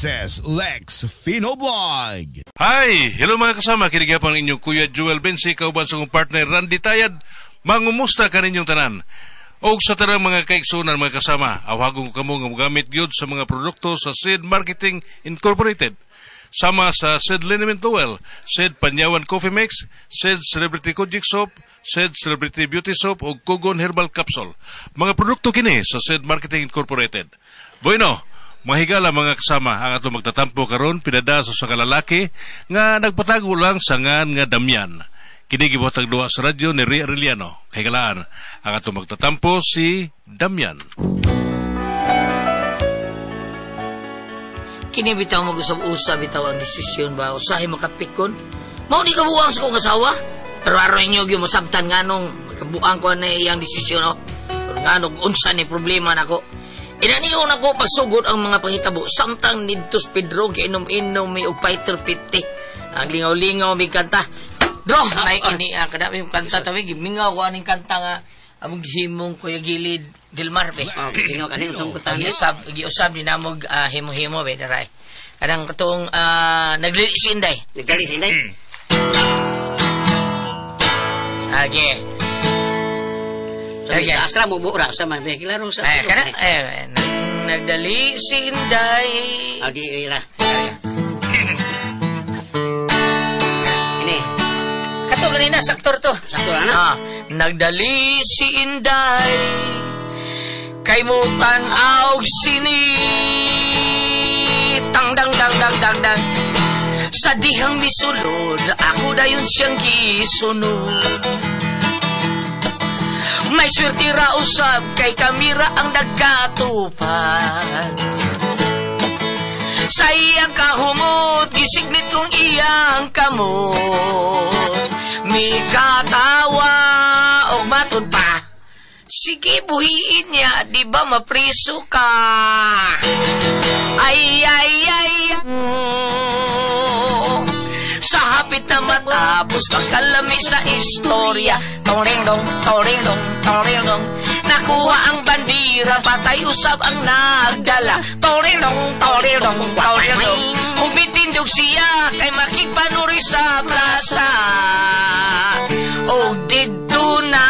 Mrs. Lex Finoblog. Hi! Hello mga kasama, kinigapang inyong Kuya Joel Bensi, kauban sa kong partner Randy Tayad. Mangumusta ka ninyong tanan. O sa tanang mga kaiksunan mga kasama, awagong kamo nga magamit gyud sa mga produkto sa Seed Marketing Incorporated. Sama sa Seed Liniment Oil, Seed Panyawan Coffee Mix, Seed Celebrity Kojic Soap, Seed Celebrity Beauty Soap o Kugon Herbal Capsule. Mga produkto kini sa Seed Marketing Incorporated. Bueno, mahigala mga kasama ang ato magtatampo karon pinada sa kalalaki nga nagpatago lang sa ngan nga Damian. Kini gibuhatag duwa sa radyo ni Ria Arellano. Kahigalaan ang ato magtatampo si Damian. Kini bitaw mag-usab-usab bitaw ang desisyon ba usahay makapikon. Mao ni kabuang sa kong asawa. Pero aron inyo gyud mosabtan nganong kabuang ko na iyang desisyon no. Pero nganong unsa ni problema nako. Inaniyon ako pagsugod ang mga panghitabo. Samtang nidtos Pedro, giinom-inom may upayter 50. Ang lingaw-lingaw may kanta. Bro, may ini, kadami yung kanta tabi. Gimingaw ko aning kanta nga. Among gihimong Kuya Gilid Dilmar, be. Gingaw ka rin, usong kutang. Giusab din namog himo-himo, be, daray. Kadang katong naglilisinday. Naglilisinday? Okay. Sabi, asra mo buura sa man. Klaro sa... Nagdali si Inday. Di ira. Ini. Kato ganina, saktor to. Saktor, ano? Nagdali si Inday. Kay mo tanaw sini. Tang-dang-dang-dang-dang-dang. Sa dihang misulod, ako dayon siyang gisunod. May swerte ra usab kay kamera ang nagkatupad. Sa iyang kahumot, gisignit kong iyang kamot. May katawa o matod pa. Sige, buhiin niya, di ba mapriso ka? Ay. Sa hapit na matapos pagkalami sa istorya. Toring-dong, toring-dong, toring-dong. Nakuha ang bandira, patay usab ang nagdala. Toring-dong, toring-dong, toring-dong. Umitindog siya kay makigpanuri sa plaza. O didto na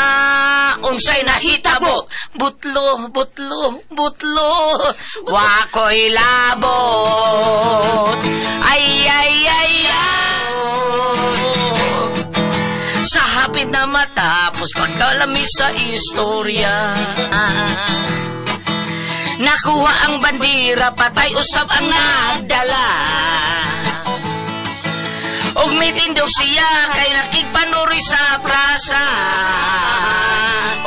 unsay nahitabo. Butlo, butlo, butlo. Wako'y labot. Ay. Sa hapit na matapos pagkalami sa istorya. Nakuha ang bandira, patay usab ang nagdala. Og mitindog siya kay nakigpanuri sa plaza.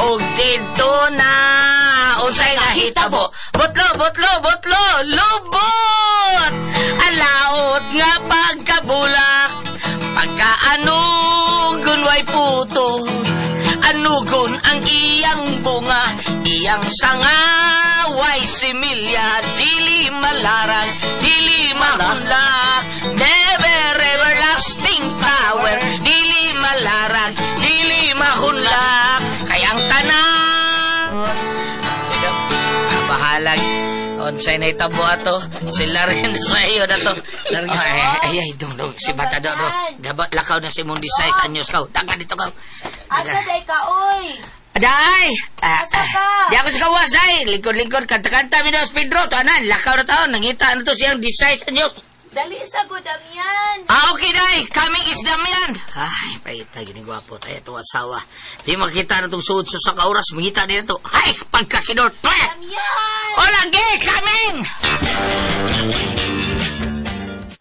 Og dito na unsay nahitabo. Butlo, butlo, butlo, lubot. Alaot nga pagkabulak. Pagkaanugon way puto. Anugon ang iyang bunga. Iyang sanga way similya. Dili malarang, dili mahunlak. Never everlasting power. Dili malarang, dili mahunlak. Kayang tanan bahalag. Onsay na itabo ato. Sila rin sa iyo na to. Ay, dong, si Bata do. Dapat lakaw na si mong disay sa anyos kau. Daga dito kau. Asa day ka, oy? Day! Asa ka? Di ako sa kawas, day. Lingkod-lingkod, kanta-kanta, minos, Pedro. Tanan, lakaw na taon. Nangita na to siyang disay sa anyos. Dali sa go, Damian. Okay, day. Coming is Damian. Ay, paita, ginigwapo. Tayo ito asawa. Di makita na itong suod sa kauras. Mangita din ito. Ay, pagkakinor. Damian! O lagi, coming!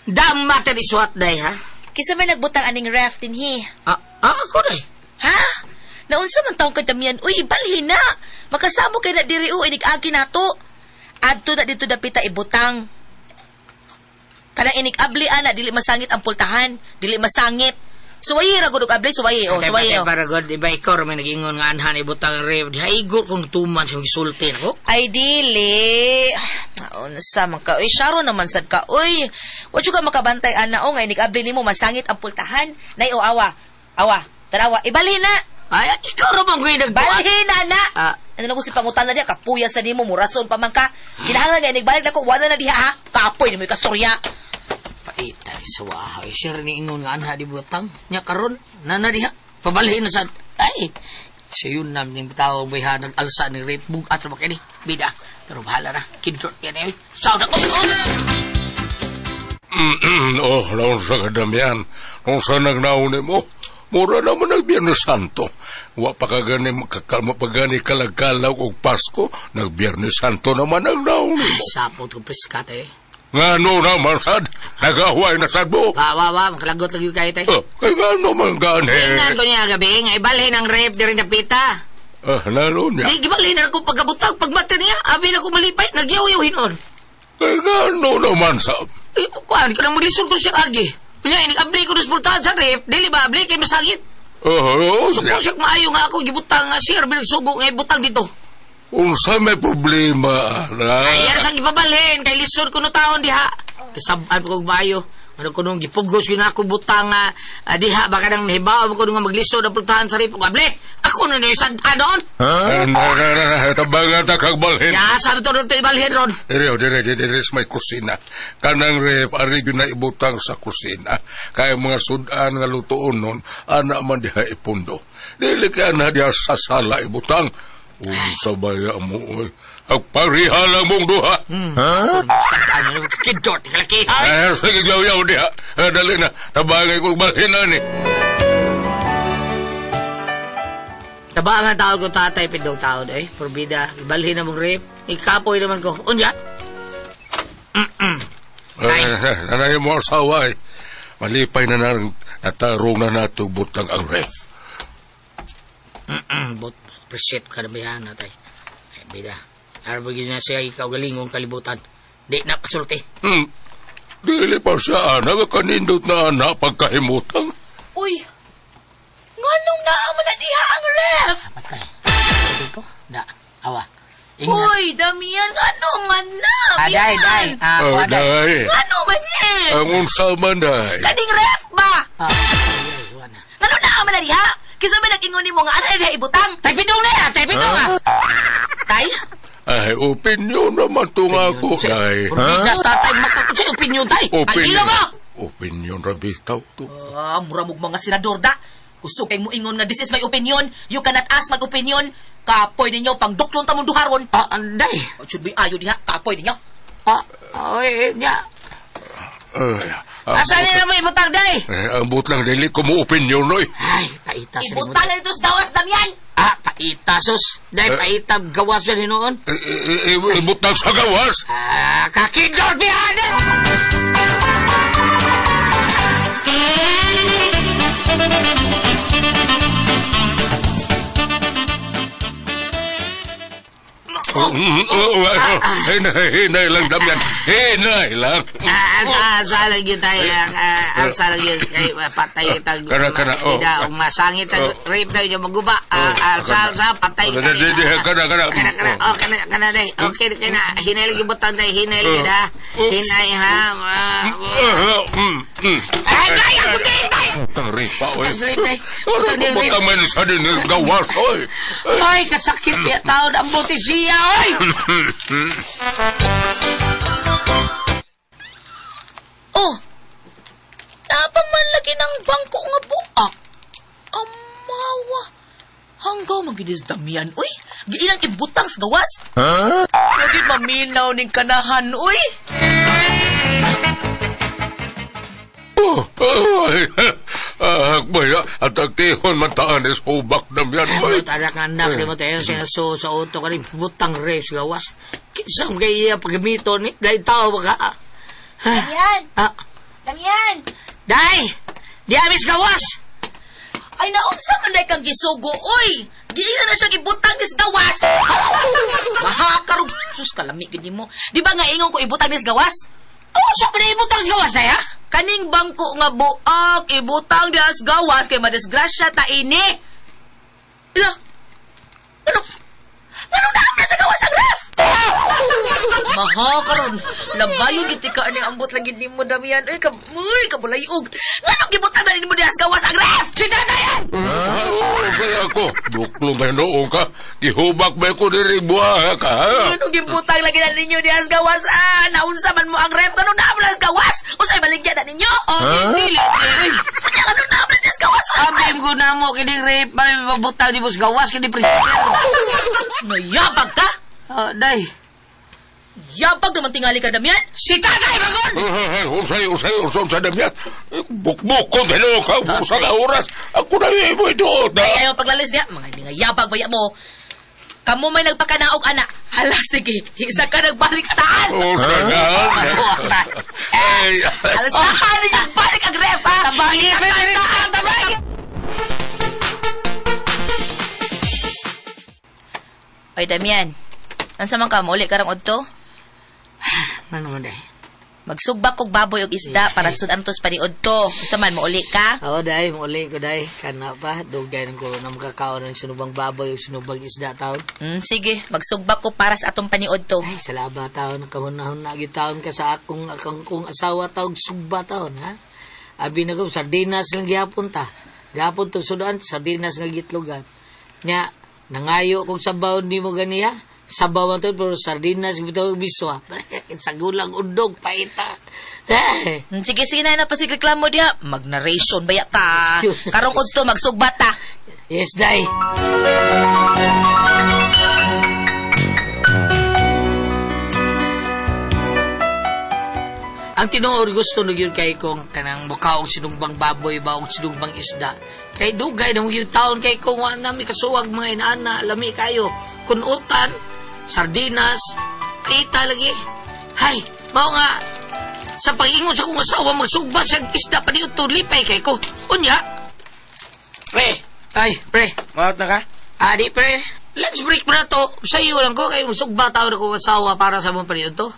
Damate ni swat, day, ha? Kisa may nagbutang aning raft din, he. Ako, day. Ha? Naunsa man taong ka, Damian? Uy, ibalhin na. Makasamo kay na diri o, inig-aki na to. Adto na dito dapita ibutang. Kanang inig-abli, ana, dili masangit ang pultahan. Dili masangit. Suwayi ra gud og abli, suwayi o, suwayi o. Para god, iba ikaw may nag-ingon nga anhan ibutang rev. Haigot kung tuman sa gisulti nako. Ay, dili. Unsa man ka? Uy, Sharo naman sad ka. Uy, wa ka makabantay, ana, o, nga inig-abli nimo masangit ang pultahan. Nay, o, awa. Awa, tarawa. Ibalhin na. Ay, ikaw ra bang ko'y nagbuhat? Balhin na, na. Ano ko si pangutan na diya, kapuya sa nimo, murason pa man ka. Kinahanglan nga, nagbalik na ko, wala na diha ha. Kapoy na mo yung kastorya. Paita ni sa wahay. Siya rin ingon nga anha di butang. Nya karon nanadiha. Pabalhin na sa... Ay! Siya yun namin yung tawag bayha nag-alsa ni rape bugat sa makini. Bida. Pero bahala na. Kidrot yan eh. Sound ako! Oh, naon sa kadamihan. Kung sa nagnauni mo, mura naman nag-Biyernes Santo. Wa pa kagani mapagani kalagkalaw og Pasko, nag-Biyernes Santo naman nagnauni mo. Sapot ko preskat eh. Nga no naman sad, nagahuay na sad mo. Makalagot lagi kayo tayo. Kaya nga naman gani. Tingnan ko niya gabi, nga ibalhin ang rape di rin napita. Lalo niya. Di, gibalhin na ako pagkabutang, pagmata niya, abi na ko malipay, nagyaw-yawin on. Kaya nga no naman sad. Kuhaan, ka nang maglisod ko siya agi. Kanya, inig-abli ko na sultahan sa rape, dili ba, abli kayo masagit. So kung siya maayo nga ako, gibutang sir, binagsugo nga ibutang dito. Unsa may problema na? Ay, yan sa gipabalhin, kay lisod ko no taon diha. Kasabaan ko kong maayo. Ano ko nung gipugos yun ako butang diha, baka nang nahibaw ko nung maglisod ang pultahan sa rape. Abli, ako na nung sad doon. Tabangan ta kagbalhin. Ya, sabi to ito ibalhin ron. Dire sa may kusina. Kanang ref, ari yun na ibutang sa kusina. Kaya mga sudan nga lutoon nun, anak man diha ipundo. Dili ka na diha sa sala ibutang. Sabaya mo, agpariha lang mong duha. Saan nyo, kidot, kalakihan. Sige, yaw-yaw diha. Dali na, tabangay kong balhin na ni. Tabangan tawag ko tatay, pindong taon eh. Porbida, ibalhin na mong rape. Ikapoy naman ko. Unya? Nanay mo asawa eh. Malipay na natarong na nato butang ang ref. But, presip ka na bayan natay. Ay, bida. Arbagin na siya ikaw galingong kalibutan. Di na pasulti. Dili pa siya anak, kanindot na anak pagkahimutang. Uy, nganong naaman na diha ang ref? Patay. Sabi ko? Da. Awa. Ingat. Uy, Damian, ngano man na? Aday. Day. Ngano man eh? Ang unsa man, day. Kaning ref ba? Wala. Ngano naaman na diha? Kisa ba nag-ingon ni mo nga ano na ibutang? Tay pitong na yan! Tay pitong ah! Tay? Ay, opinyon naman itong ako, day. Porbidas tatay, makakusay opinyon tay! Agila mo! Opinyon rabitaw to. Mura mong mga senador da. Gusto kayong mo ingon nga this is my opinion. You cannot ask mag-opinion. Kapoy ninyo, pang duklong tamong duharon. Anday! Should be ayo diha, kapoy ninyo. Nya. Asa nila mo ibutang, day? Ambot lang, dili ko mo opinyon, oy. Ay, paita sa Ibutang na dito sa gawas, Damian. Paita, sus. Day, paita, gawas yan hinoon. Ibut lang sa gawas. Kakidor, bihada! Hinay lang, Damian. Hinay lang. Asa lang yun tayo. Asa lang yun. Patay tag. Kana. Masangit tag. Rape tayo yung maguba. Asa, patay. Kana. Kana, day. Okay, kana. Hinay lang yung butang, day. Hinay lang yun, ha. Hinay, ha. Ay, ako din, day. Butang ripa, oy. Sleep, day. Butang man sa din gawas, oy. Ay, kasakit niya tao. Ang buti siya, oy. Oh, napamanlagi ng bangko nga buak. Amawa. Hanggaw maginis Damian, uy. Giilang ibutang sa gawas. Lagi maminaw ning kanahan, uy. Akbaya, at agtihon mataan is hubak Damian, oy. Tadak nga anak ni mo tayo sinaso sa auto ka rin butang race gawas. Kisam kaya paggamito ni dahil tao baka. Damian! Damian! Day! Di amis gawas! Ay, naunsa man day kang gisugo, uy! Giila na siya gibutang nis gawas! Mahakarog! Sus, kalami gini mo. Di ba nga ingon ko ibutang nis gawas? Oh, siya pa na ibutang sa gawas na ya? Kaning bangko nga buak, ibutang dias gawas kay madisgrasya ta ini. Ila, ano na sa gawas ang ref? Maha karon, labayo giti ka ani ambot lagi nimo Damian. Uy, kabulayog. Nganong gibutang na nimo dias gawas ang ref? Si Dadayan! ako. Duklong may noong ka. Gihubak ba ko diri buha ka, ha? Anong gibutang lagi na ninyo di as gawas? Naunsa man mo ang ref? Ano na mo as gawas? Usay baligyan na ninyo? Dili. Kanya ano na mo as gawas? Abim ko na mo, kini rape, mabutang di mo sa gawas, kini prinsipyo. Mayabag ka? Day. Yabag naman tingali ka, Damian. Si Tatay Bagon! Usay damyan. Bukbuk ko, gano'n ka. Usay ka oras. Ako na ibo ito. Ay, ayaw paglalis niya. Mga hindi nga yabag baya mo. Kamu may nagpakanaog, anak. Hala, sige. Isa ka nagbalik sa taas. Usay na. Alas na ka, nagbalik ang ref, ha? Tabangin! Tabangin! Oy, Damian. Ansa man ka, mauli ka rang odto? Ano mo, Day? Magsugbak kog baboy og isda para sudantos pa ni odto. Unsa man, mauli ka? Oo, Day. Mauli ko, Day. Kana pa. Dugay ko na makakaon ng sinubang baboy o sinubang isda taon. Sige. Magsugbak ko para sa atong paniod to. Ay, salaba taon. Kahunahon na taon ka sa akong asawa taon. Sugba taon, ha? Abi na ko, sardinas lang gihapon ta. Gihapon to sudan, sardinas nga gitlogan. Nya, nangayo kong sabaw ni mo ganiya. Sabaw man to, pero sardinas bitaw biswa. Sa gulang undog, paita. Sige, na pasireklamo diha. Mag-narration baya ka. Karong odto, magsugbat ta. Yes, Day. Ang tinuod gusto na yun kay kong kanang mukha og sinugbang baboy ba og sinugbang isda. Kay dugay na yung taon kay kong wala nami kasuwag mga inaana, lami kayo. Kunutan, sardinas, paita lagi. Hay, mao nga, sa pag-ingon sa kong asawa, magsugba sa isda pa niyo to, lipay kay ko. Unya? Pre, ay, pre. Maot na ka? Di pre, let's break mo na to. Sa iyo lang ko, kay magsugba tao na kong asawa para sa mong pa niyo to.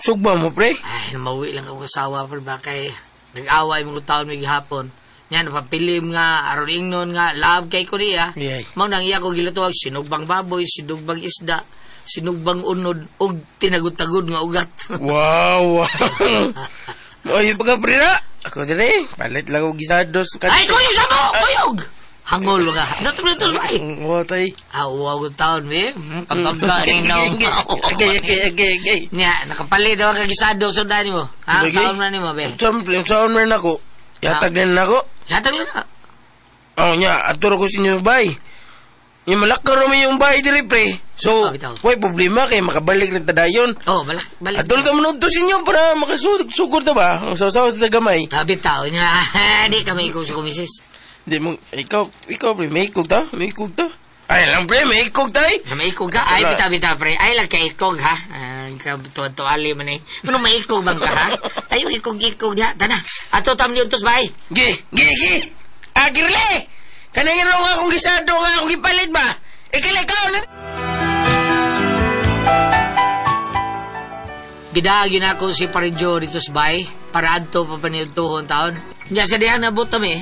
Sugba mo, pre? Ay, namawi lang akong asawa, pre, ba kay nag-away mong taon may gihapon. Yan, napapilim nga, aron ingnon nga, love kay ko niya. Yeah. Mao nang iya ko gilutuwag, sinugbang baboy, sinugbang isda, sinugbang unod, og tinagod-tagod nga ugat. Wow! Ayun pa ka, pre na. Ako dire, palit lang ako gisados. Ay, kuyog sa mo! Kuyog! Hangol ka. Dato mo ito, bay. Watay. Awag taon, be. Pagpagka, ninaw. Agay. Nya, nakapalit daw kagisado sa dani mo. Ha? Saon na ni mo, be. Saan man ako? Yatag na ako. Yatag na. Oh, nya, aturo ko sa inyo bay. Yung malakar mo yung bay dire, pre. So, bitaw. way problema kay makabalik rin tadayon. Oh, balik. Atol ka manod to sa inyo para makasugod na ba? Ang sasawa sa gamay. Bitaw niya. Di kami ikaw sa kumisis. Di mo, ikaw pre, may ikog ta? May ikog ta? Ay lang pre, may ikog tay. May ikog ka? Ay, bitaw, pre. Ay lang kay ikog, ha? Tuwa-tuwali man eh. Ano may ikog bang ka, ha? Tayo ikog-ikog niya. Tana, ato tam niyo tos, bay. Gi! Agirle! Kanangin ro nga akong gisado nga akong gipalit ba? Ikala ikaw na. Gidagin ako si Parinjo dito sa bay para adto pa panituhon taon. Diyan sa diyan nabot kami.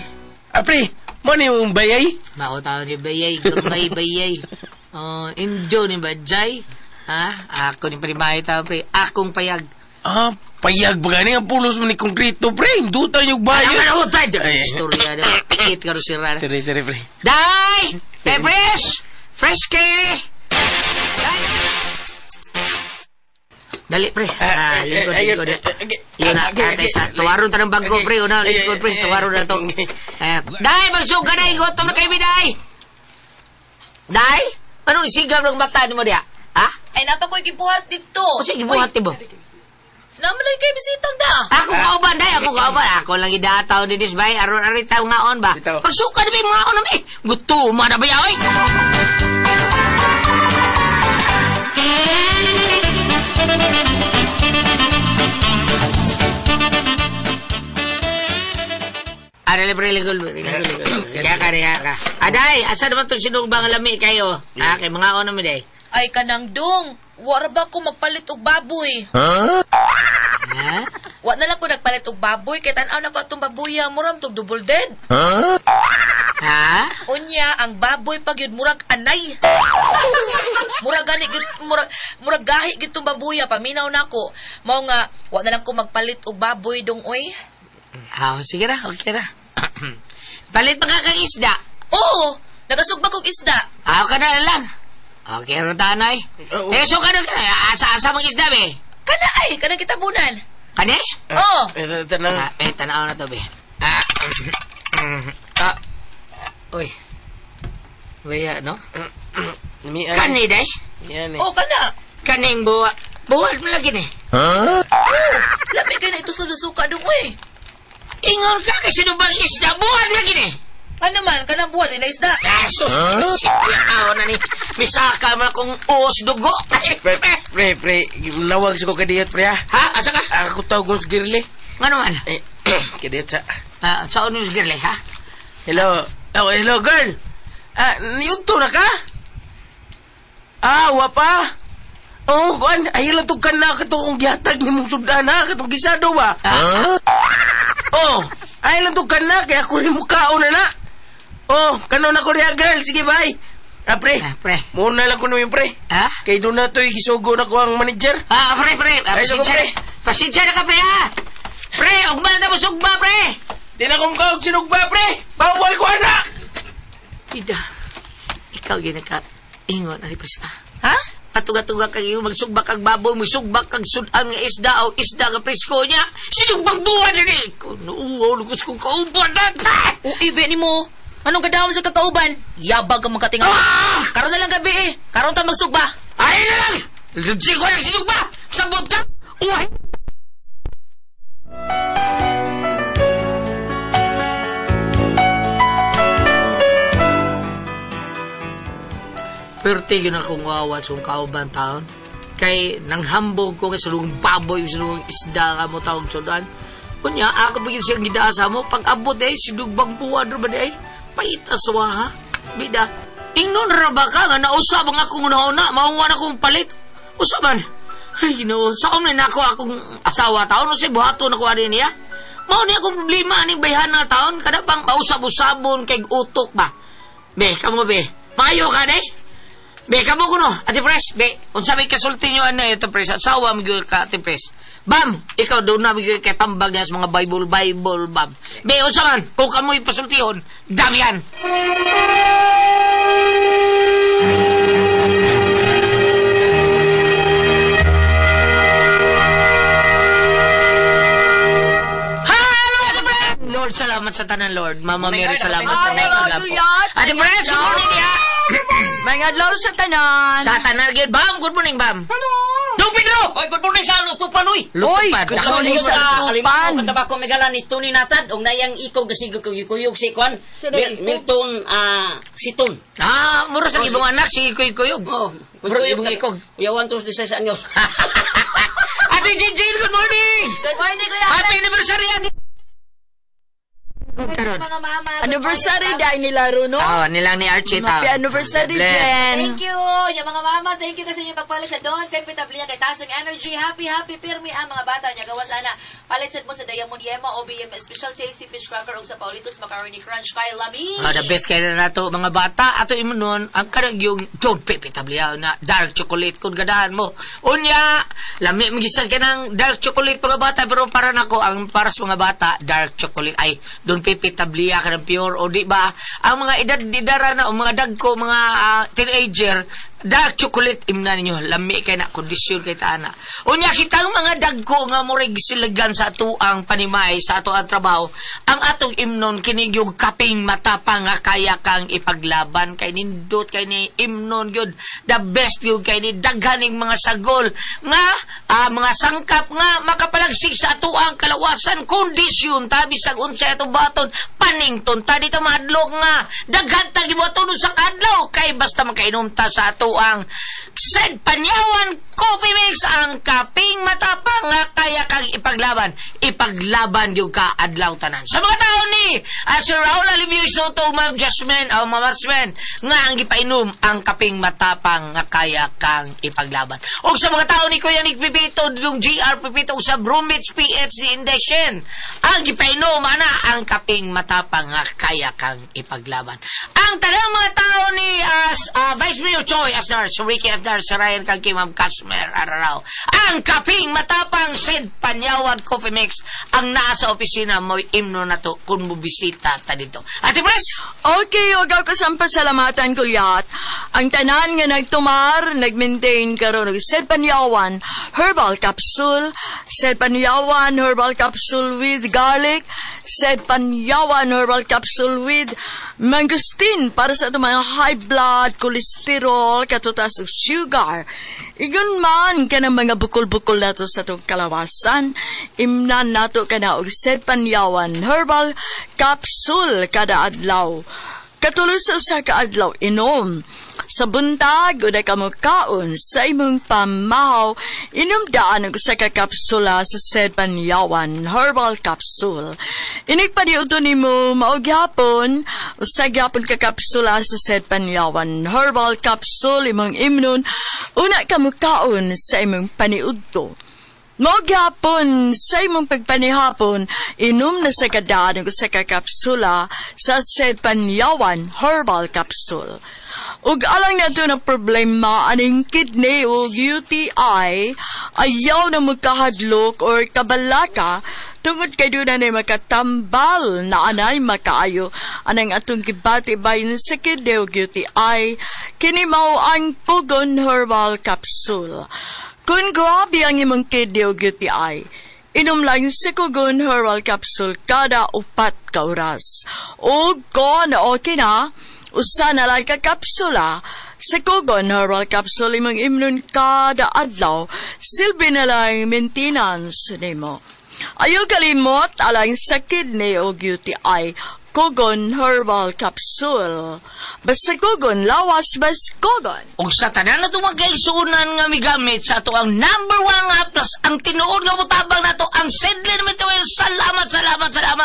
Apre, mo ni mong bayay? Mao taon ni bayay, gamay bayay. Injo ni Bajay. Ha? Ako ni Primay taon, pre. Akong payag. Payag ba gani ang pulos mo ni konkreto, pre? Duta yung bayo. Ano tayo? Istorya na. Pikit ka rin si Rana. Tiri, pre. Day! Fresh! Fresh ke! Dali, pre. Lingkod. Yun na, katay sa tuwaron ta ng bangko, pre. Una, lingkod, pre. Tuwaron na to. Day, magsuga na. Igutom na kayo, Day. Day? Anong isigaw ng mata ni mo diya? Ha? Ay, napa ko'y gibuhat dito. O siya, gibuhat mo. Namalay kayo bisitang da. Ako kauban, Day. Ako kauban. Ako lang idataw ni Disbay. Aron-aron tayo ngaon ba? Bitaw. Pagsuka na ba yung ngaon namin? Gutuman na ba yaw, eh? Lingkod. Kaya ka. Aday, asa naman itong sinugbang lami kayo? Kay mga ono mo, Day. Ay, kanang dong. Wara ba ko magpalit og baboy? Ha? Wa na lang ko nagpalit og baboy. Kaya tanaw na ko itong babuya. Muram tog double dead. Ha? Unya, ang baboy pag yun, murag anay. Murag gahi gitong babuya. Paminaw na ko. Mao nga, wa na lang ko magpalit og baboy dong, oy. Sige ra, okay ra. Palit pa ka kang isda. Oo, nagasugba kong isda. Ako ka na lang. Okay, Rotanay. So ka na asa-asa mong isda, be? Kana ay, kanang kitabunan. Kani? Oo. Tanang. Tanaw na to, be. Uy. Baya, no? Kani, day? Yan Oo, kana. Kaning buwa. Buwan mo lagi ni. Lami kayo na ito sa suka dong, eh. Ingon ka kasi bang isda. Buwan mo lagi ni. Ano man, kanang buwan, na isda. Asus! Siya na ni. Misaka mo akong uos dugo. Pre, nawag sa ko kadiyot, pre, ha? Ha? Asa ka? Ako tawag ko sa girli. Nga naman? Kadiyot sa... Saan mo sigirle, ha? Hello. Oh, hello, girl. Niyunto na ka? Wapa? Oh, kuan, ay lang itong kana katong gihatag ni mong sudan, ha? Katong gisado ba? Oh, ay lang itong kana, kaya ako rin mukhaon na na. Oh, kanon ako rin, girl. Sige, bye. Pre. Pre. Muna lang ko namin, pre. Ha? Kay doon na ito'y gisugo na ko ang manager. Pre. Ay, pre. Pasensya na ka, pre, ha? Pre, ugmal na mo sugba, pre. Di na kong kaog sinugba, pre. Bawal ko, anak. Tida, ikaw yun ingon, ani pres ka. Ha? Patuga-tuga kag iyo magsugba kag baboy, magsugba kag sudan nga isda o isda nga presko niya. Sinugbang buwan diri. Kuno, lukos kong kauban na. Ibe ni mo. Anong kadawam sa kakauban? Yabag ang magkatingal. Karon na lang gabi, eh. Karon ta magsugba. Ay na lang! Lutsi ko lang sinugba! Sabot ka! Uy! Perti yun akong wawan sa kauban taon. Kay nanghambog ko sa sulong baboy, sa sulong isda ka mo taong sudan. Kunya, ako bigyan siyang gidaasa mo. Pag abot sinugbang buwan rin ba paita sawa, ha? Bida, ingnon raba ka nga nausab ang akong una-una, maungan akong palit. Usaban, ay, saan na ako akong asawa taon, o si buhato na kuha din niya? Mao niya akong problema, aning bayhan na taon, kada bang mausab-usabon kay utok ba? Be, kamo be, mayo ka de? Be, kamo kuno, ati pres, be, kung sabi kasulti nyo ito pres, asawa mo ka, ati pres. Bam, ikaw doon na bigay kay tambag niya sa mga Bible, bam. Be, usaman, kung kamo'y pasultihon, damihan. Lord, salamat sa tanan, Lord. Mama Mary, salamat sa mga po. Ate Pres, good morning, niya. Mga adlaw sa tanan. Sa tanan, Bam, good morning, Bam. Hello! Dong Pedro! Oy, good morning sa lutupan, oy! Lutupad. Good morning sa Alimutan lutupan. ko kataba ko megalan ni Tony Natad, og nayang ikaw gasigog kuyog si Kwan. Milton, Siton. Mura sa ibong anak, si Kuyog. Oh, Mura ibong ikog. Uyawan to sa anyos. Ate Jinjin, good morning! Good morning, Kuya. Happy anniversary, Ate. Mga mama. Anniversary dahil nilaro, no? Nilang ni Archie. Happy anniversary, Bless. Jen. Thank you. Yung mga mama, thank you kasi yung pagpalit sa Don kay Pitabliya kay Tasang Energy. Happy pirmi ang mga bata niya. Gawa sana palitsan mo sa Diamond Yema, OBM Special Tasty Fish Cracker o sa Paulitos Macaroni Crunch kay Lami. The best kayo na nato mga bata. Ato imo nun, ang karang yung Don Pitabliya na dark chocolate kung gadahan mo. Unya, lami magisan ka ng dark chocolate mga bata, pero para nako ang para sa mga bata, dark chocolate ay Don Pitabliya ka ng pure o di ba? Ang mga edad-edara na o mga dagko, mga teenager, dark chocolate imna ninyo, lami kay na kondisyon kay taana. Unya kitang mga dagko nga mo siglagan sa ato ang panimay, sa ato ang trabaho, ang atong imnon kinig yung kaping matapang nga kaya kang ipaglaban kay nindot kay ni imnon gyud the best gyud kay ni daghaning mga sagol nga mga sangkap nga makapalagsik sa ato ang kalawasan kondisyon tabi sa unsa ato baton panington ta dito madlog nga daghan ta gibuton sa kadlaw kay basta makainom ta sa ato ang Sed Panyawan Coffee Mix ang kaping matapang nga kaya kang ipaglaban yung ka adlaw tanan sa mga tao ni Sir Raul Alivio Soto, Ma'am Jasmine o Ma'am Asmen nga ang ipainom ang kaping matapang nga kaya kang ipaglaban o sa mga tao ni Kuya Nick Pipito yung GR Pipito sa Bromwich PhD Indection ang ipainom ang kaping matapang nga kaya kang ipaglaban ang tanang mga tao ni Vice Mayor Choi Asnar, si Ricky Asnar, si Ryan kag kay Ma'am Cashmere Araraw. Ang kaping matapang Sid Panyawan Coffee Mix ang nasa opisina mo imno na to kung bubisita ta dito. Ate Pres! Okay, huwag ako sa pasalamatan kulyat. Ang tanan nga nagtumar, nag-maintain karon og Sid Panyawan Herbal Capsule, Sid Panyawan Herbal Capsule with garlic, Sid Panyawan Herbal Capsule with mangosteen para sa itong mga high blood, cholesterol, katutas og sugar. Igun man ka ng mga bukol-bukol nato sa itong kalawasan, imnan nato ka na og Sid Panyawan Herbal Capsule kada adlaw. Katuloy sa usa ka adlaw inom. Sa buntag, una ka mo kaon sa imong pamahaw, inumdaan ang usa ka kapsula sa Sid Panyawan Herbal Capsule. Inigpaniuto ni mo maugyapon, usa gyapon ka kapsula sa Sid Panyawan Herbal Capsule imong imnon, una ka mo kaon sa imong paniudto. Magyapon sa imong pagpanihapon, inom na sa kadaan ng usa ka kapsula sa Sid Panyawan Herbal Capsule. Ug alang nato ng problema aning kidney o UTI, ayaw na magkahadlok or kabalaka, tungod kay doon na makatambal na anay makaayo anang atong gibati-bayin sa kidney o UTI, kini mao ang Kugon Herbal Capsule. Kung grabe ang imong kidney o UTI, inom lang sa Kugon Herbal Capsule kada 4 ka oras. O kung okay na, usa na lang ka kapsula sa Kugon Herbal Capsule imong imnon kada adlaw, silbi na lang maintenance nimo. Ayaw kalimot alang sa kidney o UTI, Kugon Herbal Capsule. Basta Kugon, lawas bas Kugon. Ug sa tanan na itong magkaigsunan nga migamit sa ito ang number 1 nga plus ang tinuod nga mutabang na ito ang Sidlin Mituel. Salamat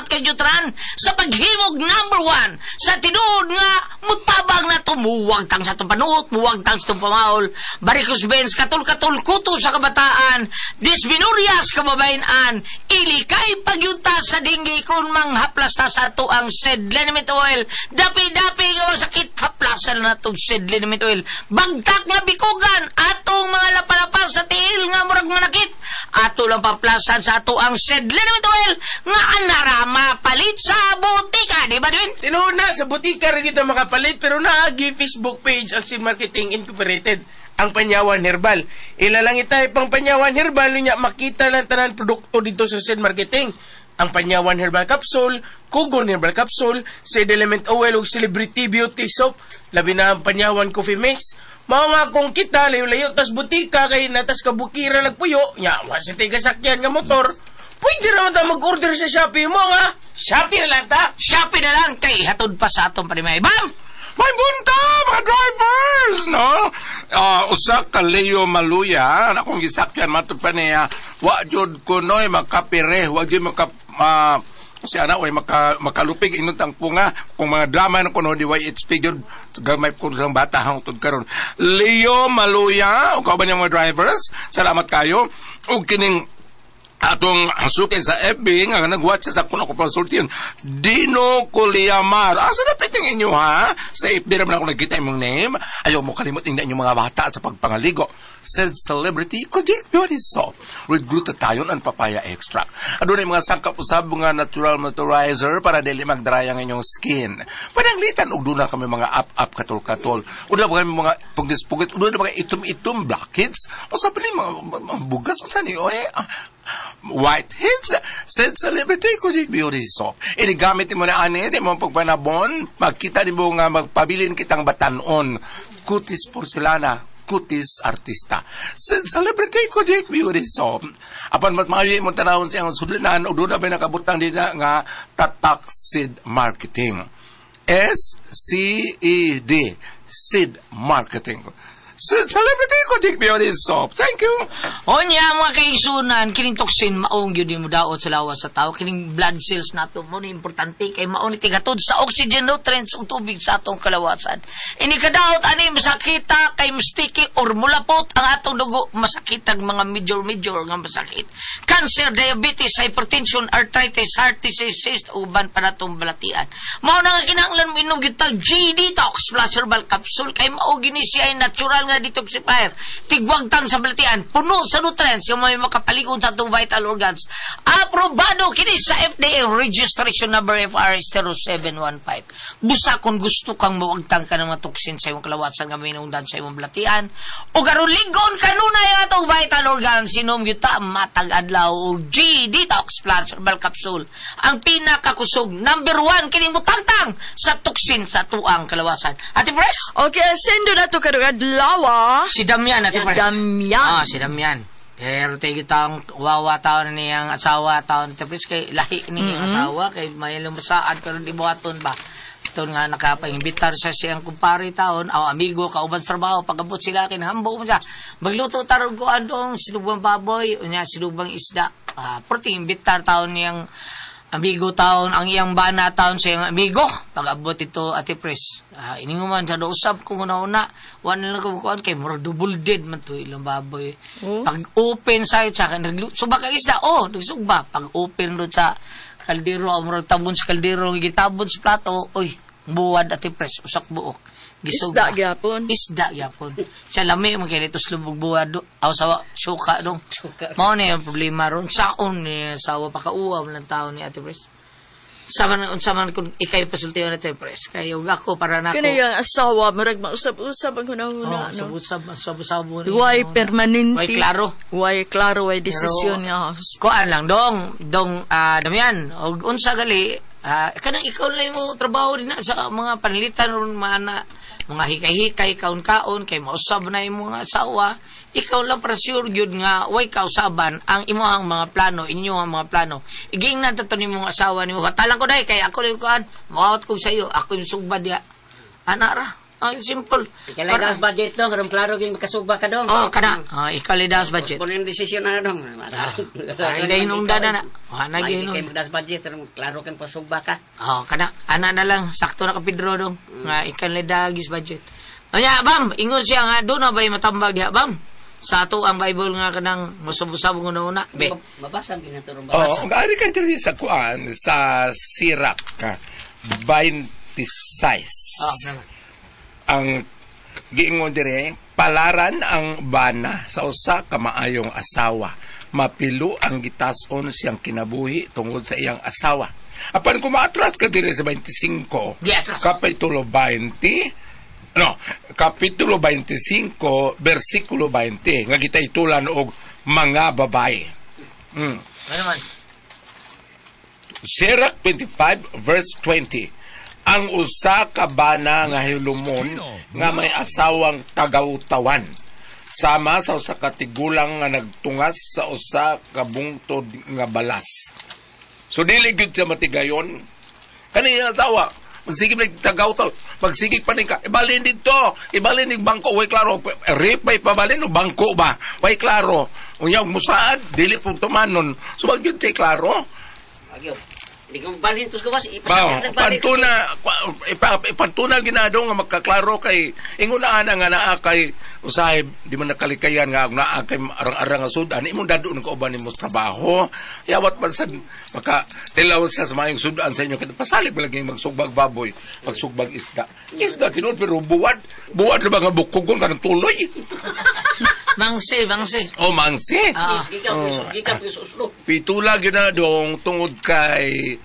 kay Jutran sa paghimog number 1 sa tinuod nga mutabang na ito. Muwag tang sa itong panuot, muwag tang sa itong pamaol, Baricus Benz, katul-katul kuto sa kabataan, disminurias kababayan-an, ilikay pagyunta sa dinggi kung manghaplas na sa ito ang Sidlin Mituel. Dapi-dapi nga sakit haplasan na itong Sidlin Mituel. Bagtak nga bikugan atong mga lapalapas sa tiil nga murag manakit. Ato lang paplasan sa ato ang Sidlin Mituel nga anarama palit sa butika, di ba din? Tinuod na, sa butika rin kita makapalit, pero naagi Facebook page ang Sid Marketing Incorporated, ang Panyawan Herbal. Ilalang itay pang Panyawan Herbal, niya makita lang tanan produkto dito sa Sid Marketing. Ang Panyawan Herbal Capsule, Kugon Herbal Capsule, Sid Element Oil ug Celebrity Beauty Soap, labi na ang Panyawan Coffee Mix. Mao nga kung kita layo-layo tas butika kay natas kabukira nagpuyo, nya wa sa tiga sakyan nga motor. Pwede naman ta mag-order sa Shopee mo nga. Shopee na lang ta. Shopee na lang kay hatod pa sa atong panimay. Bam! May bunta, mga drivers, no? Usa ka Leo Maluya, akong gisakyan matod pa niya, wa jud kunoy makapire, wa jud si ana oy makalupig ingon tang punga kung mga drama na kuno di YHP jud gamay ko sang bata hangtod karon. Leo Maluya, o kauban yung mga drivers, salamat kayo. Ug kining atong hasukin sa FB nga nag-watch sa kuno ko pasultiyon Dino Kuliamar. Asa na piting inyo ha? Sa FB naman ako nagkita imong name. Ayaw mo kalimot tingnan inyong mga bata sa pagpangaligo. Said Celebrity Kojic Beauty Soap with glutathione and papaya extract. Adunay mga sangkap usab nga natural moisturizer para dili magdry ang inyong skin. Pananglitan og duna kami mga up katol-katol. Una ba kami mga pugis-pugis, una ba kay itum-itum blackheads. Usab ni mga bugas unsa ni oy. Whiteheads, said Celebrity Kojic Beauty Soap. Inigamit mo na ani, di mo pagpanabon, magkita di mo nga magpabilin kitang batanon. Cutis porcelana, Cutis Artista. Said Celebrity Kojic Beauty Soap. Apan mas maayo mo tanawon siyang sulinan, o doon na ba nakabutang din nga Tatak Sid Marketing. SCED, Sid Marketing. Celebrity ko, Jake Beauty Soap. Thank you. Onya, mga kaigsunan, kining toksin, maong yun mo daot sa lawas sa tao. Kining blood cells nato mo ni importante kay maong tigatod sa oxygen nutrients ug tubig sa atong kalawasan. Ini kadaot ani masakita kay mistiki or mulapot ang atong dugo, masakit ang mga major nga masakit. Cancer, diabetes, hypertension, arthritis, heart disease, cyst, uban pa natong balatian. Mao na nga kinahanglan mo inom gyud tag G-Detox plus herbal capsule kay mao gini siya ay natural nga detoxifier. Tigwagtang sa balatian, puno sa nutrients yung may makapaligon sa atong vital organs. Aprobado kini sa FDA registration number FRS 0715. Busa kung gusto kang mawagtang ka ng mga toksin sa imong kalawasan nga minungdan sa imong balatian o garon ligon kanunay ang atong vital organs sinom gyud ta matag adlaw og G-Detox plus herbal capsule. Ang pinakakusog number 1 kini mutangtang sa toksin sa tuang kalawasan. Ate Pres? Okay, sendo na to karong adlaw. Si Damian, Ate Pres. Damian. Si Damian. Pero tayo taong wawa taon niyang asawa taon Ate Pres kay lahi niyang asawa kay may lumasaad pero di buhaton ba. Ito nga nakapaimbitar sa siyang kumpare taon o amigo kauban sa trabaho pagabot sila kinahambog mo siya. Magluto tarong ko adong sinubang baboy o niya sinubang isda. Perti imbitar taon niyang amigo taon, ang iyang bana taon sa iyang amigo. Pag-abot ito, Ate Pres. Ininguman, sa dousap ko una-una. Wala lang kumukuhan kay mura double dead man to ilang baboy. Pag-open sa'yo, tsaka nagsuba ka isda. Nagsugba. Pag-open doon sa kaldero, mura tabon sa kaldero, gitabon sa plato, buwad, Ate Pres, usak buok. Isda gyapon. Isda gyapon. Sa lami mo kay dito slubog buwad aw sawa suka dong. Mao ni ang problema ron saon ni sawa pakauwa man tao ni Ate Pres. Unsaman kun ikay pasultihan ni Ate Pres kay ug ako para nako. Kani yung asawa marag mausap-usap ang hunahuna no. Sabusab. Why permanente. Why klaro. Why desisyon nga. Kuan lang dong Damian og unsa gali kanang ikaw lang mo trabaho din sa mga panlitan ron mga hikay-hikay kaon-kaon kay mausab na imong mga asawa ikaw lang para sure gyud nga way kausaban ang imong mga plano inyo ang mga plano igingnan ta nimo nga asawa nimo hatalan ko dai kay ako rin kuan maawat ko sa iyo ako yung sugbad dia ana ra simple Ikalidas budget dong, karong klaro ging makasugba ka dong. Kana. Ikalidas budget. Kung yung desisyon na dong. Hindi hinungdan na. Nag-inom. May ikalidas budget, klaro kang pasugba ka. Kana. Ana na lang, sakto na ka Pedro dong. Ikalidas budget. Anya, Bam, ingon siya nga, doon na ba'y matambag diha, Bam? Sa ato ang Bible nga kanang musab-usab ng una. Mabasang ginaturong mabasang. Ang ari ka diri sa kuan, sa Sirach, 26. Ang giingon dire, palaran ang bana sa usa ka maayong asawa. Mapilo ang gitason siyang kinabuhi tungod sa iyang asawa. Apan kung maatras ka dire sa 25, Kapitulo 20, Kapitulo 25, versikulo 20, nga gitaytulan og mga babae. Sirach 25, verse 20. Ang usa ka bana nga hilumon nga may asawang tagautawan sama sa usa ka tigulang nga nagtungas sa usa ka bungtod nga balas. So dili gyud sa matigayon kani asawa magsigig na tagautaw magsigig pa ni ka ibalin dito ibalin ning bangko way klaro rape bay pabalin no bangko ba way klaro unya musaad dili pud tumanon so magyud say klaro agyo. Hindi kong balhin tos gawas, ipasakit sa balhin. Ipantuna ginado nga magkaklaro kay ingunaan nga naa kay usahay di man nakalikayan nga naa kay arang-arang sudan imong dado ng kauban nimo trabaho yawat man sad maka tilaw sa mayong sudan sa inyo kay pasalig lagi magsugbag baboy magsugbag isda tinud pero buwad ra ba nga bukog kanang tuloy Mangsi. Mangsi. Gikap suslo. Pitula ginadong tungod kay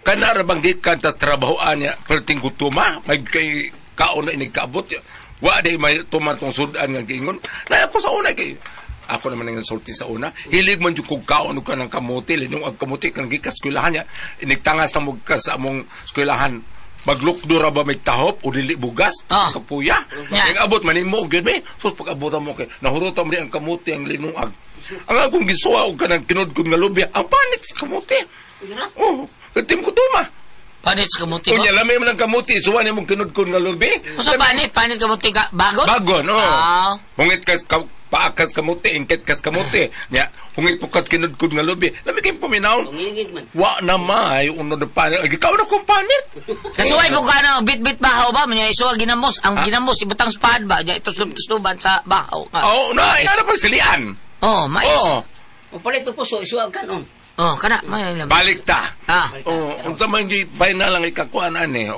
kanar banggikan ta trabahoan niya perting gutuma may kay kaon na inigkaabot wa day may tuman tong sudan nga giingon na ako sa una kay ako naman ang sulti sa una hilig man jud kog kaon ka ng kamote linong ang kamote kan gikas eskwelahan niya inigtangas na mo ka sa among eskwelahan maglukdo ra ba may tahop o dili bugas kapuya ang abot manimo gyud me sus pag-abot mo kay nahurutan mo ang kamote ang linungag ang akong gisuwa og kanang kinudkod nga lubya ang panik sa kamote katim ko tuma Panit sa kamuti mo? Unya, lamay mo ng kamuti. Suwan niya mong kinudkod nga lubi. Kung sa panit? Panit kamuti ka? Bagon? Bagon, oo. Ah. Hungit kas paakas kamuti, ingkit kas kamuti. Nya, hungit po kas kinudkod nga lubi. Lamay kayong paminaw. Ngigig man. Wa na may, unod na panit. Ikaw na kong panit. Kasuway mo ka na, bit-bit bahaw ba? Manya isuwa ginamos. Ang ginamos, ibutang spad ba? Diya ito tusluban sa bahaw. Oo, na, ina na pang silian. Oh, mais. Oo, O palit po puso, isuwag kanon. Oh, kana. May alam. balik ta. Ah. Oo, kung sa mga final lang ikakuan ani, o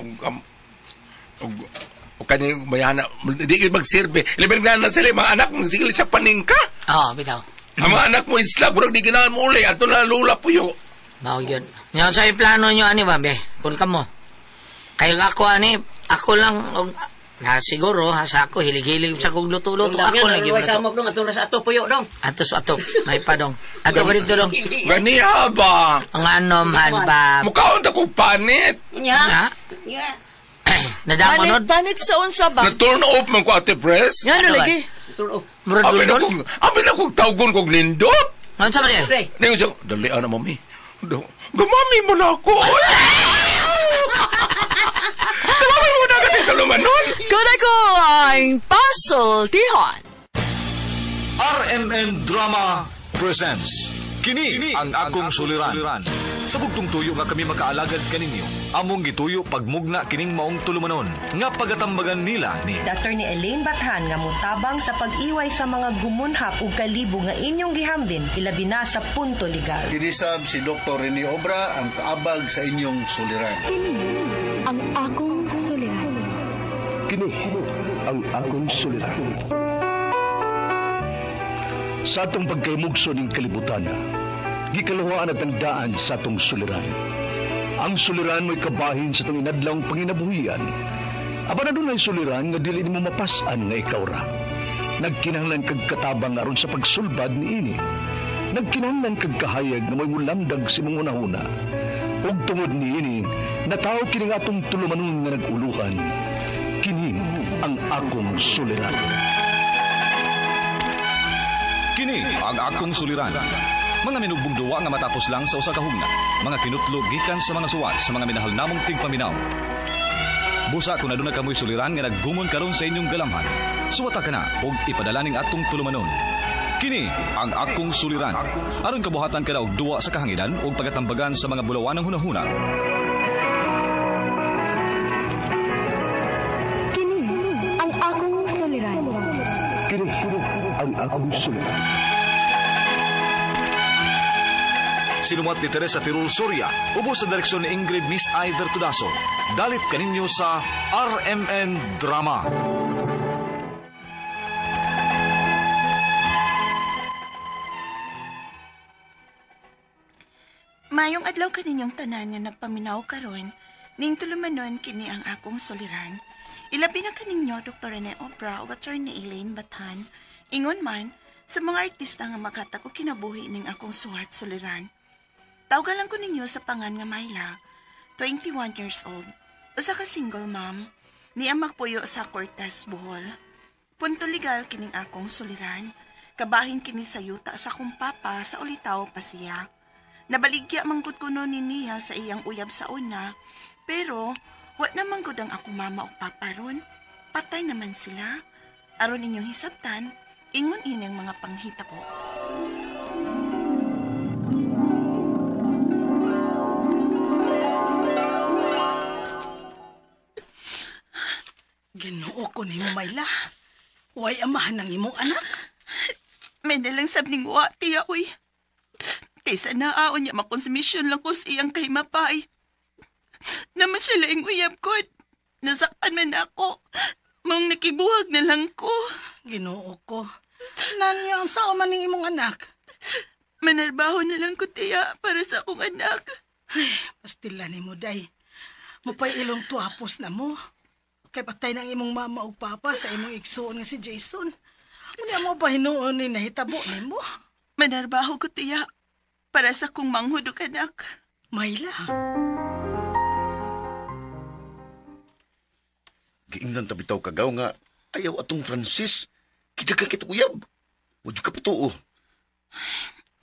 kanya mayana, di kayo magsirbe. Ilibig na sila, mga anak mo, sige siya paningka. Oh, bitaw. Ang mga anak mo isla, burag di ganahan mo uli, ato na lula po yun. Mao yun. Yan sa plano nyo, ani ba, be? Kung ka mo. Kayo ako, ani, ako lang, siguro, sa ako, hilig-hilig sa kong luto-luto. Ako lang Luway sa yung mo dong, ato sa ato puyo dong. Ato sa ato. May pa dong. Ato ka dito dong. Ganiya ba? Ang ano man ba? Mukhaon na kong panit. Nya. Ha? Nya. Nadamanod? Panit sa unsa ba? Na-turn off man ko ate press. Nga Ano na ba? lagi. Tulo. Murad-dundon? Abi na kong tawgon kong nindot. Ano sa ba niya? Pre. Hindi ko siya, dali na mami. Gumami mo na ako. Salamat mo na kasi talumanon. Kuna ko ang pasultihan. RMN Drama presents Kini ang akong suliran. Sa bugtong tuyo nga kami makaalagad kaninyo, among gituyo pagmugna kining maong tulumanon nga pagatambagan nila ni Dr. ni Elaine Bathan nga mutabang sa pag-iway sa mga gumunhap ug kalibo nga inyong gihambin ilabi na sa punto legal. Kinisab si Dr. Rene Obra ang kaabag sa inyong suliran. Ang akong suliran. Kini ang akong suliran. Sa atong pagkaymugso ng kalibutan, gikaluhaan at tandaan sa atong suliran. Ang suliran mo'y kabahin sa itong inadlawng panginabuhian. Aba na doon ay suliran nga dili mo mapasan nga ikaw ra. Nagkinahanglan kag katabang aron sa pagsulbad ni ini. Nagkinahanglan kag kahayag na may mulamdag si mong unahuna. Ug tungod ni ini, nataw kini nga atong tulumanon nga naguluhan. Kini ang akong suliran. Kini ang akong suliran. Mga minugbong duwa nga matapos lang sa usa ka hugna. Mga kinutlog gikan sa mga suwat sa mga minahal namong tigpaminaw. Busa kung aduna kamoy suliran nga naggumon karon sa inyong galamhan, suwata ka na og ipadala ning atong tulumanon. Kini ang akong suliran. Aron kabuhatan ka na og duwa sa kahanginan og pagatambagan sa mga bulawan ng hunahuna. Kini ang akong suliran. Kini ang akong suliran. Sinumat ni Teresa Tirul Soria, ubos sa direksyon ni Ingrid Miss Iver Tudaso. Dalit kaninyo sa RMN Drama. Mayong adlaw kaninyong tanan nga nagpaminaw karon, ning tulumanon kini ang akong suliran. Ilabi na kaninyo Dr. Rene Obra o Attorney Elaine Bathan. Ingon man sa mga artista nga maghatag og kinabuhi ning akong suwat suliran. Tawgalan ko ninyo sa pangan nga Myla, 21 years old, usa ka single mom, ni ang magpuyo sa Cortez, Bohol. Punto legal kining akong suliran, kabahin kini sa yuta sa akong papa sa ulitaw pa siya. Nabaligya manggod ko ni niya sa iyang uyab sa una, pero wa naman gud ang akong mama o papa ron. Patay naman sila. Aron ninyong hisabtan, ingon inyang mga panghitabo. Ginoo ko ni mo, Mayla. Way amahan ng imong anak. May nalang sabning wa, tiya, uy. Kaysa naaon niya makonsumisyon lang ko sa iyang kay mapay. Naman siya laing uyab ko. Nasaktan man ako. Mong nakibuhag na lang ko. Ginoo ko. Nanyo ang sao man ng imong anak. Manarbaho na lang ko, tiya, para sa akong anak. Ay, pastila ni mo, day. Mupay ilong tuapos na mo. Kay patay ng imong mama o papa sa imong igsuon nga si Jason. Muna mo ba hinuon ni nahitabo ni mo? Manarbaho ko, tiya, para sa kong manghudok anak. Mayla. Giingnan tabitaw kagaw nga ayaw atong Francis. Kita ka kituyab. Wadyo ka patuo.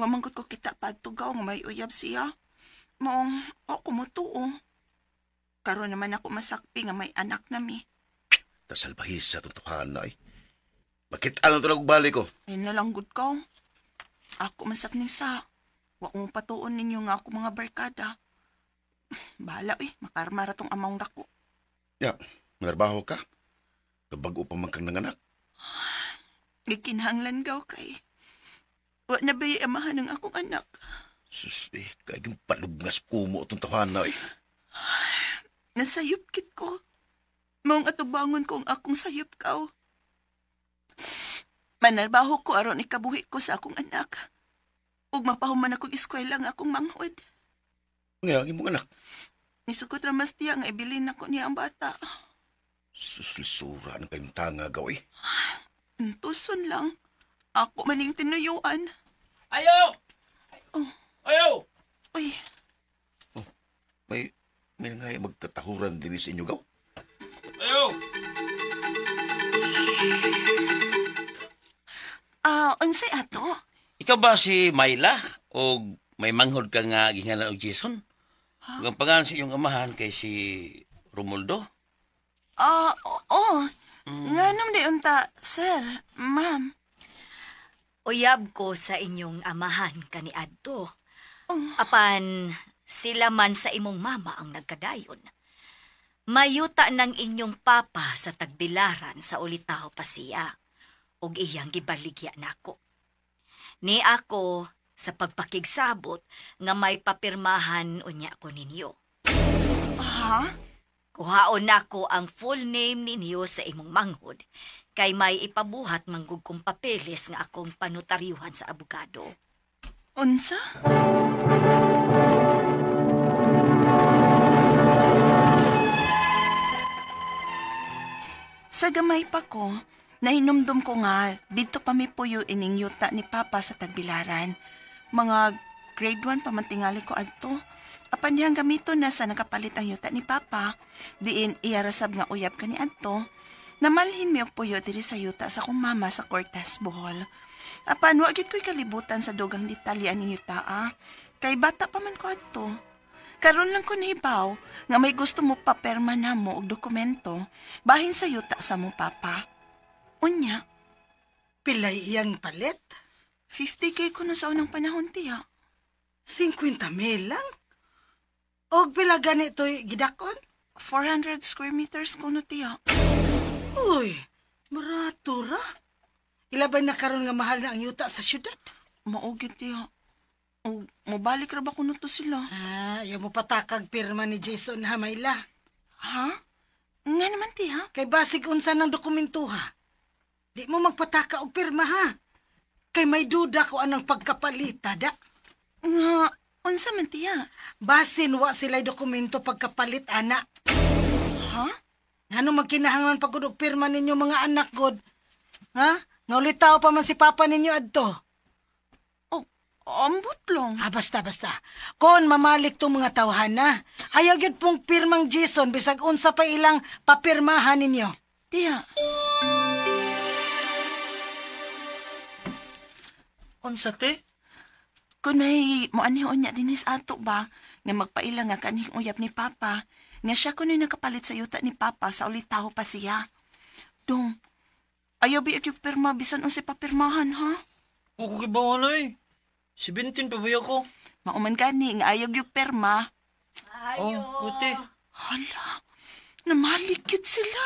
Mamangkot ko kita pagtugaw nga may uyab siya. Maong ako mo tuo. Karon naman ako masakpi nga may anak na mi. Tasalbahis sa tuntuhan na eh. Bakit ano talagang balik ko? Ay nalanggod ka. Ako masakni sa. Wa kong patuon ninyo nga ako mga barkada. Bahala makarmara tong amang dako. Ya, manarbaho ka. Kabago pa man kang nanganak. Gikinahanglan gaw kay. Wa na ba'y amahan ng akong anak? Sus, kayong palubngas kumo itong tahanan eh. Nasayop kit ko. Maong atubangon ko ang akong sayop ka. Manarbaho ko aron ikabuhi ko sa akong anak. Ug mapahuman akong eskwela nga akong manghod. Nga, imong anak. Nisukot ramas tiya nga ibilin ako niya ang bata. Suslisura ng kayong tanga gaw eh. Tuson lang. Ako maning tinuyuan. Ayaw! Oh. Ayaw! Uy. Oh, may nga magkatahuran din sa inyo gaw. Ayaw! Unsay ato? Ikaw ba si Myla? O may manghod ka nga gingalan og Jason? Huh? Ang pangalan sa iyong amahan kay si Romualdo? Oo. Nga naman di unta, sir, ma'am. Uyab ko sa inyong amahan kaniadto. Apan sila man sa imong mama ang nagkadayon. Mayuta ng inyong papa sa tagbilaran sa ulitaw pa siya. Og iyang gibaligya nako. Ni ako sa pagpakigsabot nga may papirmahan unya ko ninyo. Kuhaon nako ang full name ninyo sa imong manghod kay may ipabuhat manggug kong papeles nga akong panotaryuhan sa abogado. Unsa? Sa gamay pa ko, nahinumdum ko nga dito pa mi puyo ining yuta ni Papa sa tagbilaran. Mga grade 1 pamantingali ko adto. Apan diyang gamito na sa nakapalit ang yuta ni Papa. Diin iyarasab nga uyab ka ni adto. Namalhin mi og puyo diri sa yuta sa kong mama sa Cortez, Bohol. Apan wagit ko'y kalibutan sa dugang detalye ni yuta Kay bata pa man ko adto. Karon lang ko nahibaw nga may gusto mo paperma na mo og dokumento bahin sa yuta sa mong papa. Unya. Pilay iyang palit? 50K ko no sa unang panahon, tiya. 50,000 lang? Og pila ganito'y gidakon? 400 square meters ko no, tiya. Uy, barato ra. Ilabay na karon nga mahal na ang yuta sa syudad. Maugit, tiya. O, mabalik ra ba ko no to sila? Yung mo patakag pirma ni Jason ha, Myla. Ha? Nga naman, tiya. Kay basig unsa ng dokumento ha. Di mo magpataka og pirma ha. Kay may duda ko anang pagkapalita da. Nga, unsa man tiya? Basin wa sila'y dokumento pagkapalit, anak. Ha? Ano magkinahanglan pagod og pirma ninyo mga anak god? Ha? Nga ulitaw pa man si papa ninyo adto. Ambot lang. Basta. Kon mamalik tong mga tawhan na, ayaw yun pong pirmang Jason bisag unsa pa ilang papirmahan ninyo. Tiya. Unsa te? Kung may moanihon niya dinis ato ba, nga magpailang nga kaning uyab ni Papa, nga siya kuno'y nakapalit sa yuta ni Papa sa ulitaw pa siya. Dong, ayaw bi yung pirma bisan unsa papirmahan, ha? Huwag ko kibawan na 17 pa ba ako? Mauman gani, nga ayaw yung perma. Buti. Hala, namalikit sila.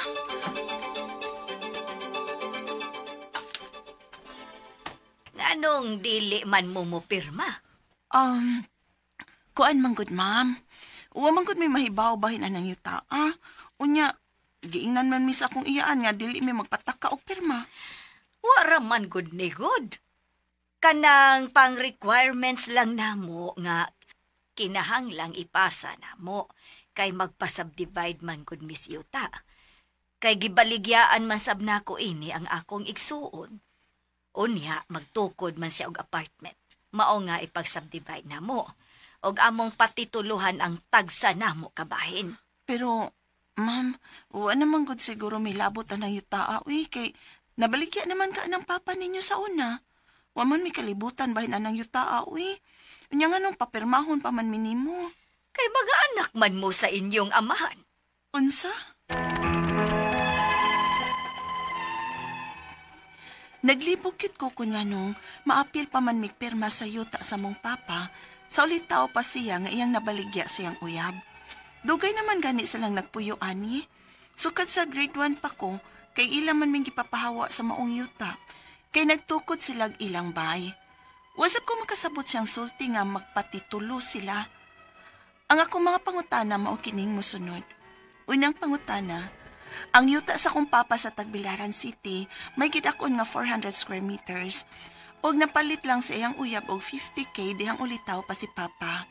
Anong dili man mo pirma? Kuan man gud, ma'am. Uwa man gud may mahibaw bahin anang yuta, Unya, giingnan man mis akong iyaan nga dili may magpataka og pirma. Wara man gud ni good. Kanang pang-requirements lang namo nga kinahanglang ipasa namo kay magpa-subdivide man gud Miss Yuta. Kay gibaligyaan man sab nako ini ang akong igsuon. Unya magtukod man siya og apartment. Mao nga ipag-subdivide namo og among patituluhan ang tagsa namo kabahin. Pero ma'am, wa naman gud siguro may labot ang yuta kay nabaligya naman ka ng papa ninyo sa una. Waman may kalibutan bahin anang yuta, Unya nga nung papirmahon pa man minimo. Kay mga anak man mo sa inyong amahan. Unsa? Naglibukit ko kunyanong maapil pa man mikpirma sa yuta sa mong papa sa ulit tao pa siya nga iyang nabaligya siyang uyab. Dugay naman gani silang nagpuyo ani. Sukad sa grade 1 pa ko, kay ilang man ming gipapahawa sa maong yuta. Kay nagtukod silag ilang bay. Wasap ko makasabot siyang sulti nga magpatitulo sila. Ang akong mga pangutana mao kining mosunod. Unang pangutana, ang yuta sa kong papa sa Tagbilaran City may gidakon nga 400 square meters og napalit lang sa iyang uyab og 50K dihang ulitaw pa si papa.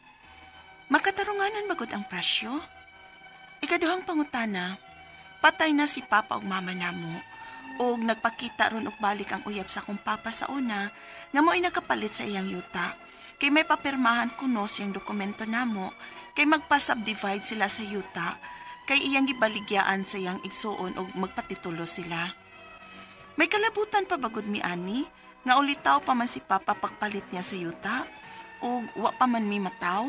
Makatarunganan magod ang presyo? Ikaduhang pangutana, patay na si papa og mama namo og nagpakita ron og balik ang uyab sa kong papa sa una nga mo'y nakapalit sa iyang yuta. Kay may papirmahan kuno siyang dokumento namo kay magpa-subdivide sila sa yuta kay iyang gibaligyaan sa iyang igsuon og magpatitulo sila. May kalabutan pa bagod mi ani nga ulitaw pa man si papa pagpalit niya sa yuta o wa pa man mi mataw.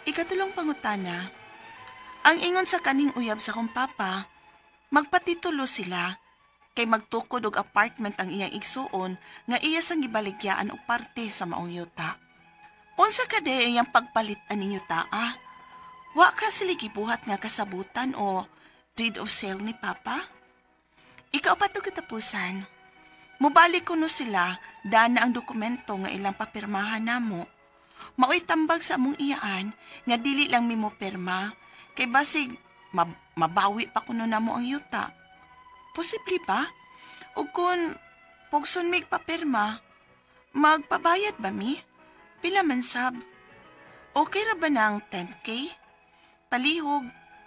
Ikatulong pangutana, ang ingon sa kaning uyab sa kong papa, magpatitulo sila kay magtukod og apartment ang iyang igsuon nga iya sang gibaligyaan og parte sa maong yuta. Unsa kade iyang pagpalit ani yuta ah? Wa ka sila gibuhat nga kasabutan o deed of sale ni papa? Ikaw pa ito katapusan. Mubalik ko no sila daan na ang dokumento nga ilang papirmahan namo. Maoy tambag sa among iyaan nga dili lang mi mo pirma kay basig mabawi pa kuno namo ang yuta. Posible ba? O kung pugson mig papirma, magpabayad ba mi? Pila man sab? Okay ra ba ng 10K? Palihog,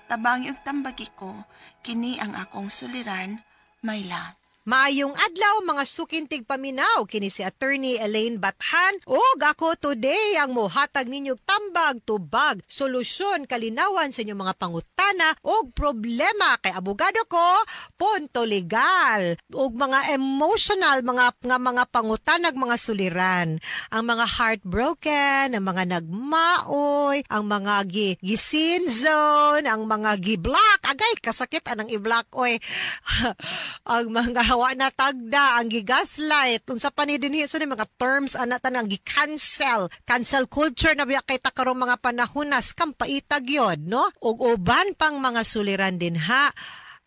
tabangi og tambagi ko, kini ang akong suliran, Mayla. Maayong adlaw mga sukintig paminaw kini si Attorney Elaine Bathan ug ako today ang mohatag ninyong tambag tubag solusyon kalinawan sa inyong mga pangutana ug problema kay abogado ko punto legal ug mga emotional mga pangutanag mga suliran ang mga heartbroken ang mga nagmaoy ang mga gisin zone ang mga gi-block agay kasakit anang i-block oy ang mga hawa na tagda, ang gigaslight, unsa pa ni dinhi so ni mga terms ana tanang gi-cancel culture na biya kay takarong mga panahunas kampaitag yod, no? Ug uban pang mga suliran din ha.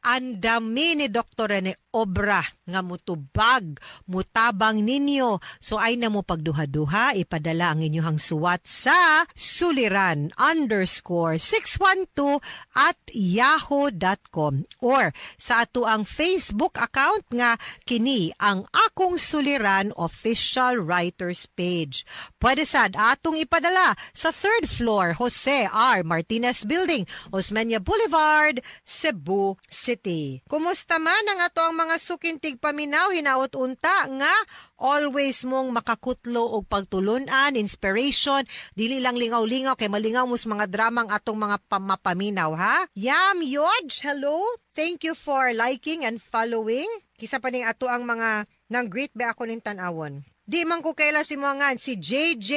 Andami ni Dr. Rene obra nga mutubag, mutabang ninyo. So ay na mo pagduha-duha, ipadala ang inyong suwat sa suliran_612@yahoo.com or sa ato ang Facebook account nga kini ang Akong Suliran Official Writers Page. Pwede sad atong ipadala sa 3rd floor Jose R. Martinez Building, Osmeña Boulevard, Cebu City. Kumusta man ang ato ang mga sukintig paminaw, hinaot unta nga always mong makakutlo og pagtulunan, inspiration, dili lang lingaw-lingaw kay malingaw mus mga dramang atong mga mapaminaw ha. Yam Yodge, hello. Thank you for liking and following. Kisa pa ning ato ang mga nang greet ba ako ning tan-awon. Di man ko kaila si mga si JJ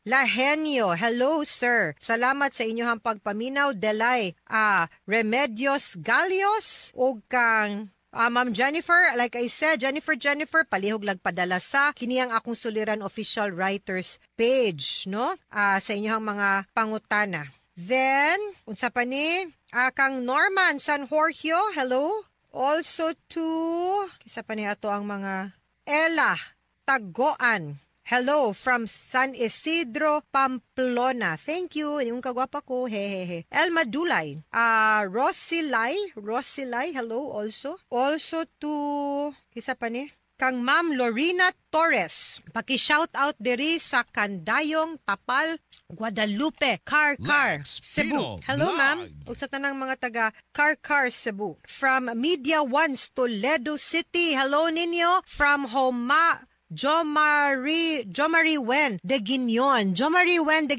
Lahenio. Hello, sir. Salamat sa inyong pagpaminaw. Delay Remedios Galios o kang Ma'am Jennifer, like I said, Jennifer, palihog lagpadala sa kiniyang Akong Suliran Official Writers Page, no? Sa inyong mga pangutana. Then, unsa pa ni? Kang Norman San Jorge, hello. Also to, kisa pa ni ato ang mga Ella Tagoan. Hello from San Isidro, Pamplona. Thank you. Yung kagwapa ko. Hehehe. Elma Dulay. Rosilay, hello also. Also to, kisa pa ni? Kang Ma'am Lorena Torres. Paki-shout out diri sa Candayong, Tapal, Guadalupe, Car, Cebu. Hello ma'am. Ug sa tanang mga taga Car, Cebu. From Media Ones, Toledo City. Hello ninyo. From Jomari Wen de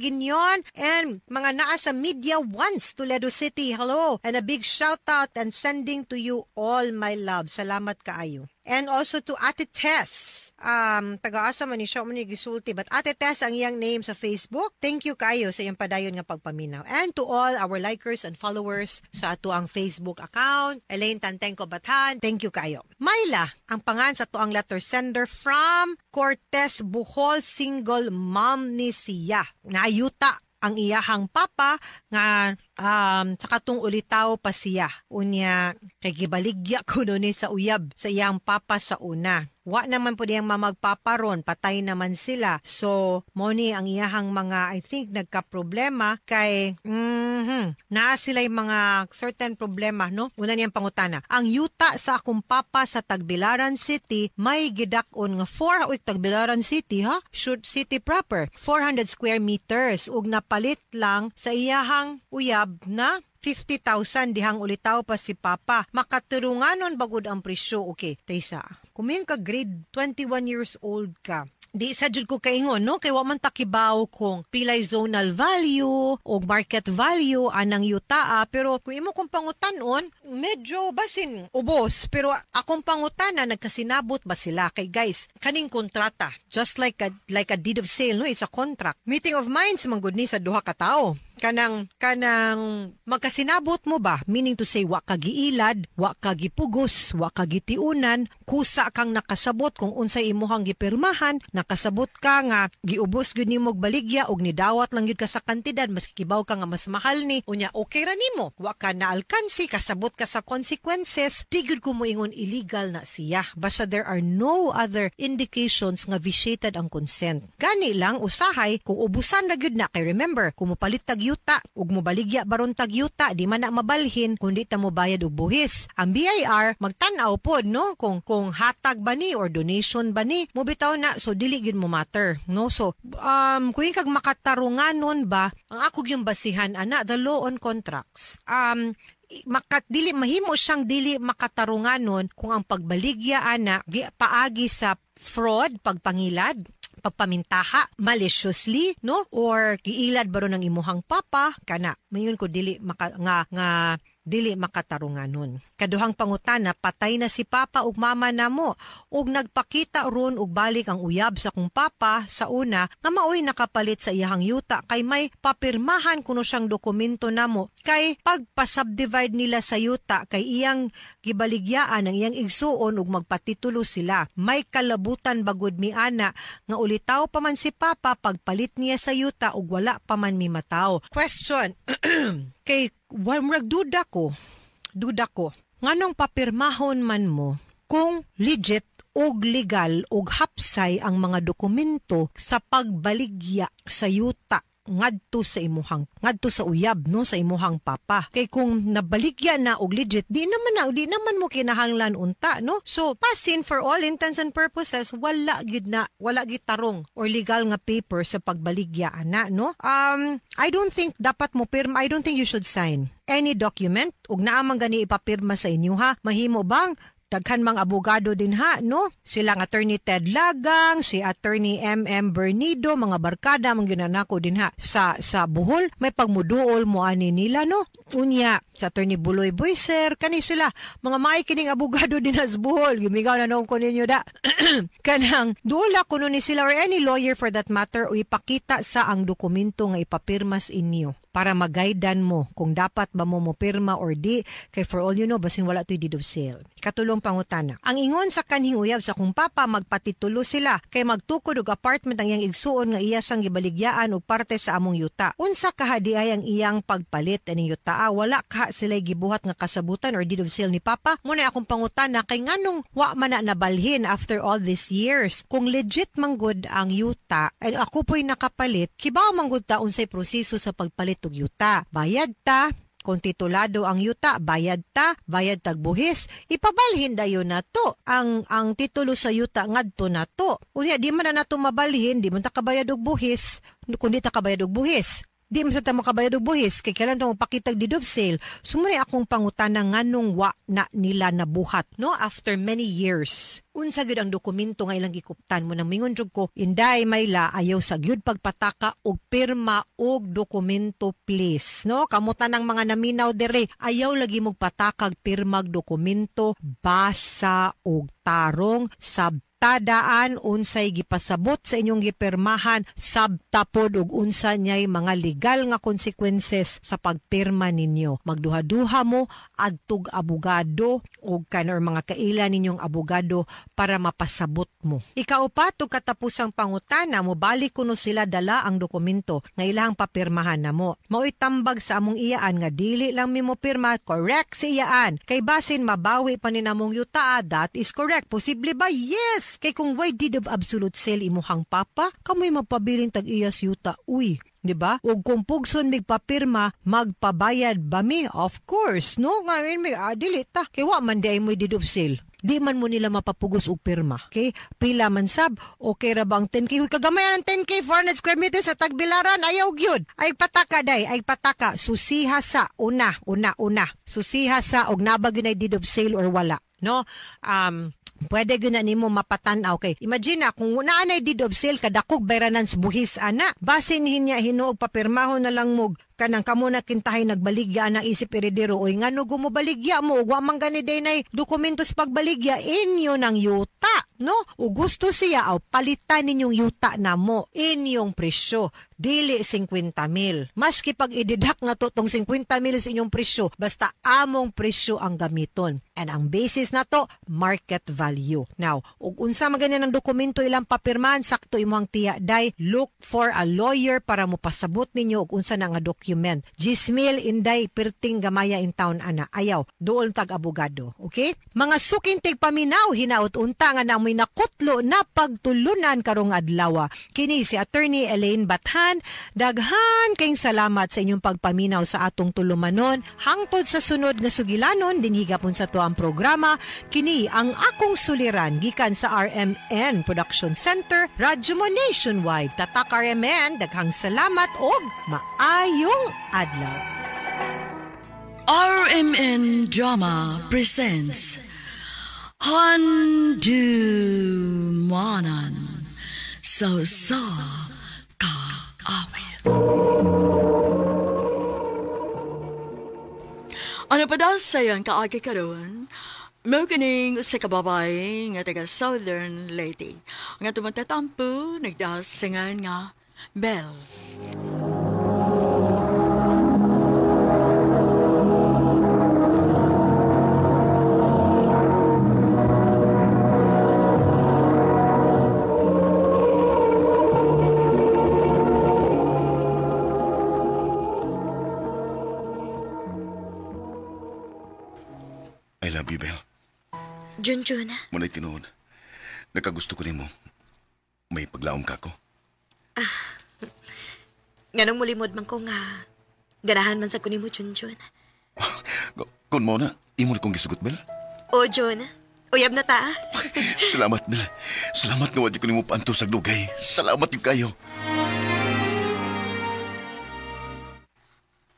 Guignon. And mga naa sa Media Ones, Toledo City. Hello. And a big shout out and sending to you all my love. Salamat kaayo. And also to Ate Tess. Taga-asa man ni siya man ni gisulti. But Ate Tess ang iyang name sa Facebook. Thank you kayo sa iyang padayon nga pagpaminaw. And to all our likers and followers sa ato ang Facebook account. Elaine Tantengco Batan, thank you kayo. Myla, ang pangan sa tuang letter sender from Cortez, Bohol, single mom ni siya. Naayuta ang iyahang papa nga sa katong ulitaw pa siya. Unya, kay gibaligya ko ni sa uyab sa iyang papa sa una. Wa naman po diyang mamagpaparon, patay naman sila. So, moni ang iyahang mga, I think, nagka-problema kay, naa sila'y mga certain problema, no? Una niyang pangutana. Ang yuta sa akong papa sa Tagbilaran City, may gidakon nga Tagbilaran City, ha? Shoot City proper. 400 square meters. Ug napalit lang sa iyahang uyab na 50,000 dihang ulitaw pa si Papa. Makaturunganon bagod ang presyo. Okay, Taysa. Kuming ka grade 21 years old ka. Di sa jud ko kaingon, no? Kay wa man takibaw kung pilay zonal value o market value anang yutaa. Pero kung imo kong pangutanon, medyo basin ubos. Pero akong pangutana, nagkasinabot ba sila? Kay guys, kaning kontrata, just like a deed of sale, no? It's a contract. Meeting of minds, manggod ni sa duha ka tao. Kanang magkasinabot mo ba? Meaning to say, wa kagiilad, wa kagipugos, wa kagitiunan, kusa kang nakasabot kung unsay imuhang gipirmahan, nakasabot ka nga, giubos gyud nimo baligya, og nidawat lang gyud ka sa kantidad, mas kibaw ka nga mas mahal ni, unya okay ra nimo, wa ka na alkansi, kasabot ka sa consequences, di gyud ko moingon illegal na siya. Basta there are no other indications nga vitiated ang consent. Gani lang, usahay, kung ubusan na gyud na, kay remember, kung mupalit tag yuta ug mobaligya baron tag yuta di man na mabalhin kundi ta mo bayad og buhis. Ang BIR magtan-aw pod no kung hatag ba ni or donation ba ni mo bitaw na, so dili gyud mo matter no. So kung kag makatarunganon ba ang ako yung basihan ana the law on contracts. Dili mahimo siyang dili makatarunganon kung ang pagbaligya ana paagi sa fraud, pagpangilad, pagpamintaha maliciously, no? Or giilad baro ng imuhang papa kana. Mayon ko dili dili makatarunganon. Kaduhang pangutana, patay na si papa ug mama namo ug nagpakita ron ug balik ang uyab sa kong papa sa una nga maoy nakapalit sa iyahang yuta kay may papirmahan kuno siyang dokumento namo kay pagpa-subdivide nila sa yuta kay iyang gibaligyaan ang iyang igsuon ug magpatitulo sila. May kalabutan bagud mi ana nga ulitaw pa man si papa pagpalit niya sa yuta ug wala pa man mi mataw. Question. Kay duda ko, nganong papirmahon man mo kung legit og legal og hapsay ang mga dokumento sa pagbaligya sa yuta ngadto sa uyab no sa imuhang papa. Kay kung nabaligya na og legit di naman mo kinahanglan unta no. So pasin for all intents and purposes wala gid tarong or legal nga paper sa pagbaligya ana no. I don't think dapat mo pirma. I don't think you should sign any document ug naamang gani ipapirma sa inyo ha. Mahimo bang daghan mga abogado din ha, no? Silang Attorney Ted Lagang, si Attorney M.M. Bernido, mga barkada, mga ginanako din ha. Sa Bohol, may pagmuduol mo ani nila, no? Unya, sa Attorney Buloy Boyser, kani sila, mga maikining abogado din ha sa Bohol. Gumigaw na noong ko ninyo da. Kanang, duola kuno ni sila or any lawyer for that matter o ipakita sa ang dokumento nga ipapirmas inyo para magaidan mo kung dapat ba mo pirma or di. Kay for all you know, basin wala to'y deed of sale. Katulong pangutana. Ang ingon sa kanhing uyab sa kung papa, magpatitulo sila kay magtukod og apartment ang iyang igsuon nga iya sang gibaligyaan og parte sa among yuta. Unsa kahadiay ang iyang pagpalit aning yuta? Wala ka sila gibuhat nga kasabutan or deed of sale ni papa. Muna akong pangutana kay nganong wa man na nabalhin after all these years. Kung legit manggod ang yuta, and ako po'y nakapalit, kibaw manggod ta unsay proseso sa pagpalit og yuta. Bayad ta, kung titulado ang yuta, bayad tag buhis, ipabalhin dayon na to. Ang titulo sa yuta ngadto na to. Unya, di man na nato mabalhin, di man ta kabayad og buhis, kundi ta kabayad og buhis. Di man sa ta makabayad og buhis kay kailan ta magpakitag deed of sale. Sumuni akong pangutana nganong wa na nila nabuhat no after many years. Unsa gyud ang dokumento nga ilang gikuptan mo nang mingon jud ko inday Mayla ayaw sa gyud pagpataka og pirma og dokumento please no kamutan ng mga naminaw dire ayaw lagi mog patakag pirmag dokumento basa og tarong sabtadaan unsay gipasabot sa inyong gipirmahan sabtapod og unsa nyay mga legal nga consequences sa pagpirma ninyo magduha-duha mo adtog abogado og kanor mga kaila ninyong abogado para mapasabot mo. Ikaupat, og katapusang pangutana mo, balik kuno sila dala ang dokumento nga ilang papirmahan na mo. Mao'y tambag sa among iyaan nga dili lang mi mo pirma, correct si iyaan. Kay basin mabawi pa ni namong yuta, that is correct. Posible ba? Yes! Kay kung why deed of absolute sale imuhang papa, kamoy magpabiling tag-iyas yuta, uy. Diba? Ug kung pugson mig papirma, magpabayad ba mi? Of course, no? Ngayon may dili ta. Kay wa man di ay mo'y deed of sale. Di man mo nila mapapugos o pirma. Okay? Pila man sab, okay ra bang 10K? Huy, kagamayan ng 10K, 400 square meters sa Tagbilaran, ayaw gyud. Ay pataka day, ay pataka. Susiha sa, una. Susiha sa, og nabag yun ay deed of sale or wala. No? Pwede gyud na nimo mapatan-aw kay. Imagine na kung naanay deed of sale kadakog bayranan sa buhis ana. Basin hinya hinuog papirmahon na lang mog kanang kamo na kintahay nagbaligya na isip eredero oy ngano gumobaligya mo ug wa man gani day nay dokumento sa pagbaligya inyo ng yuta no ug gusto siya aw palitan ninyong yuta namo inyong presyo dili 50,000 maski pag ididak na to tong 50,000 sa inyong presyo basta among presyo ang gamiton and ang basis na to market value. Now ug unsa man ganyan ang dokumento ilang papirmahan sakto imong tiya day look for a lawyer para mo pasabot ninyo ug unsa na nga document. Gismil inday perting gamaya in town ana. Ayaw, doon tag-abogado. Okay? Mga sukintig paminaw, hinaut unta nga na may nakutlo na pagtulunan karong adlaw. Kini si Attorney Elaine Bathan. Daghan kayong salamat sa inyong pagpaminaw sa atong tulumanon. Hangtod sa sunod nga sugilanon, dinhigapon sa tuang programa. Kini ang akong suliran gikan sa RMN Production Center, Radyo Mo Nationwide. Tatak RMN, daghang salamat og maayong adlaw. RMN Drama presents Handumanan Sa Kaawit. Ano pa daw sayang kaagi karon? May kining sa kababay nga taga Southern Leyte. Nga tumatatampo, nagdasingan nga Bell. I love you, Belle. Junjun. Muna'y tinuod. Nakagusto ko nimo. May paglaom ka ko. Nganong mulimod man ko nga ganahan man sa kunimo, Junjun. Kung mo na, imo na kong gisugot, Belle. O, Jun. Uyab na ta. Salamat, Belle. Salamat nga wadi ko nimo paanto sa dugay. Salamat yung kayo.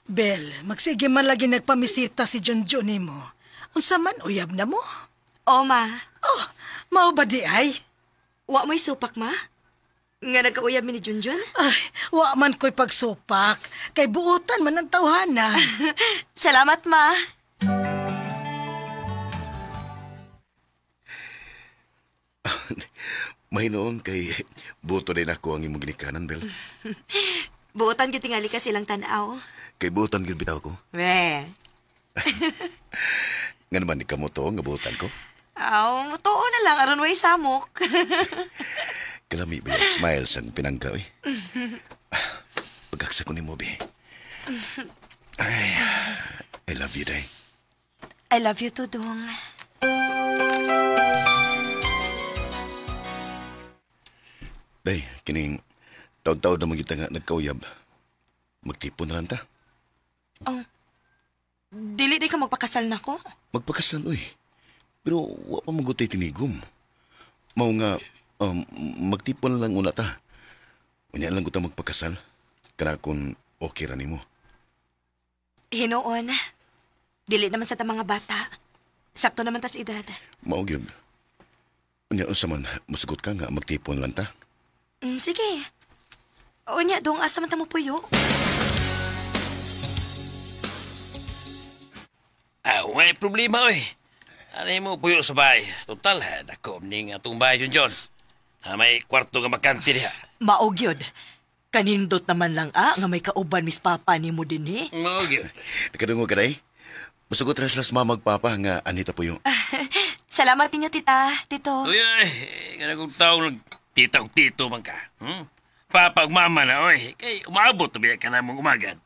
Bel, magsige man lagi nagpamisita si Junjun nimo. Unsa man uyab na mo? O, ma. Oh, mao ba di ay? Wa mo'y supak, ma? Nga nagkauyab mi ni Junjun? Ay, wa man ko'y pagsupak. Kay buutan man ang tawhana. Salamat, ma. Mahinoon kay buto din ako ang imong ginikanan, Bel. Buutan gitingali ka silang tanaw. Kay buutan gyud bitaw ko. We. Nga naman di ka mo to, nga buutan ko. Aw, totoo na lang, aron way samok. Kalami ba yung smiles ang pinangga, oy. Pagkaksa ko ni Moby. Ay, I love you, Day. I love you too, Dong. Day, kining taod-taod na magita nga nagkauyab. Magtipon na lang ta. Oh, dili di ka magpakasal na ko? Magpakasal, oy. Pero wa pa magutay tinigom. Mao nga, magtipon na lang una ta. Unya lang ko ta magpakasal. Kana kung okay ra nimo. Hinoon. Dili naman sa ta mga bata. Sakto naman tas edad. Mao gyud. Unya unsa man musugot ka nga magtipon lang ta? Sige. Unya dong asa man ta mo puyo? May problema oy. Ano mo puyo sa bahay? Total, dako ning atong bahay John. May kwarto nga makante diha. Maog yun. Kanindot naman lang nga may kauban mis papa ni mo din eh. Maog yun. Nakadungo ka day? Masugot rin sila sa magpapa nga anita po yung... Salamat ninyo, tita, tito. Uy, ganang taong titaw-tito man ka. Papa ug mama na, oy. Kay umabot na biya ka na mong umagad.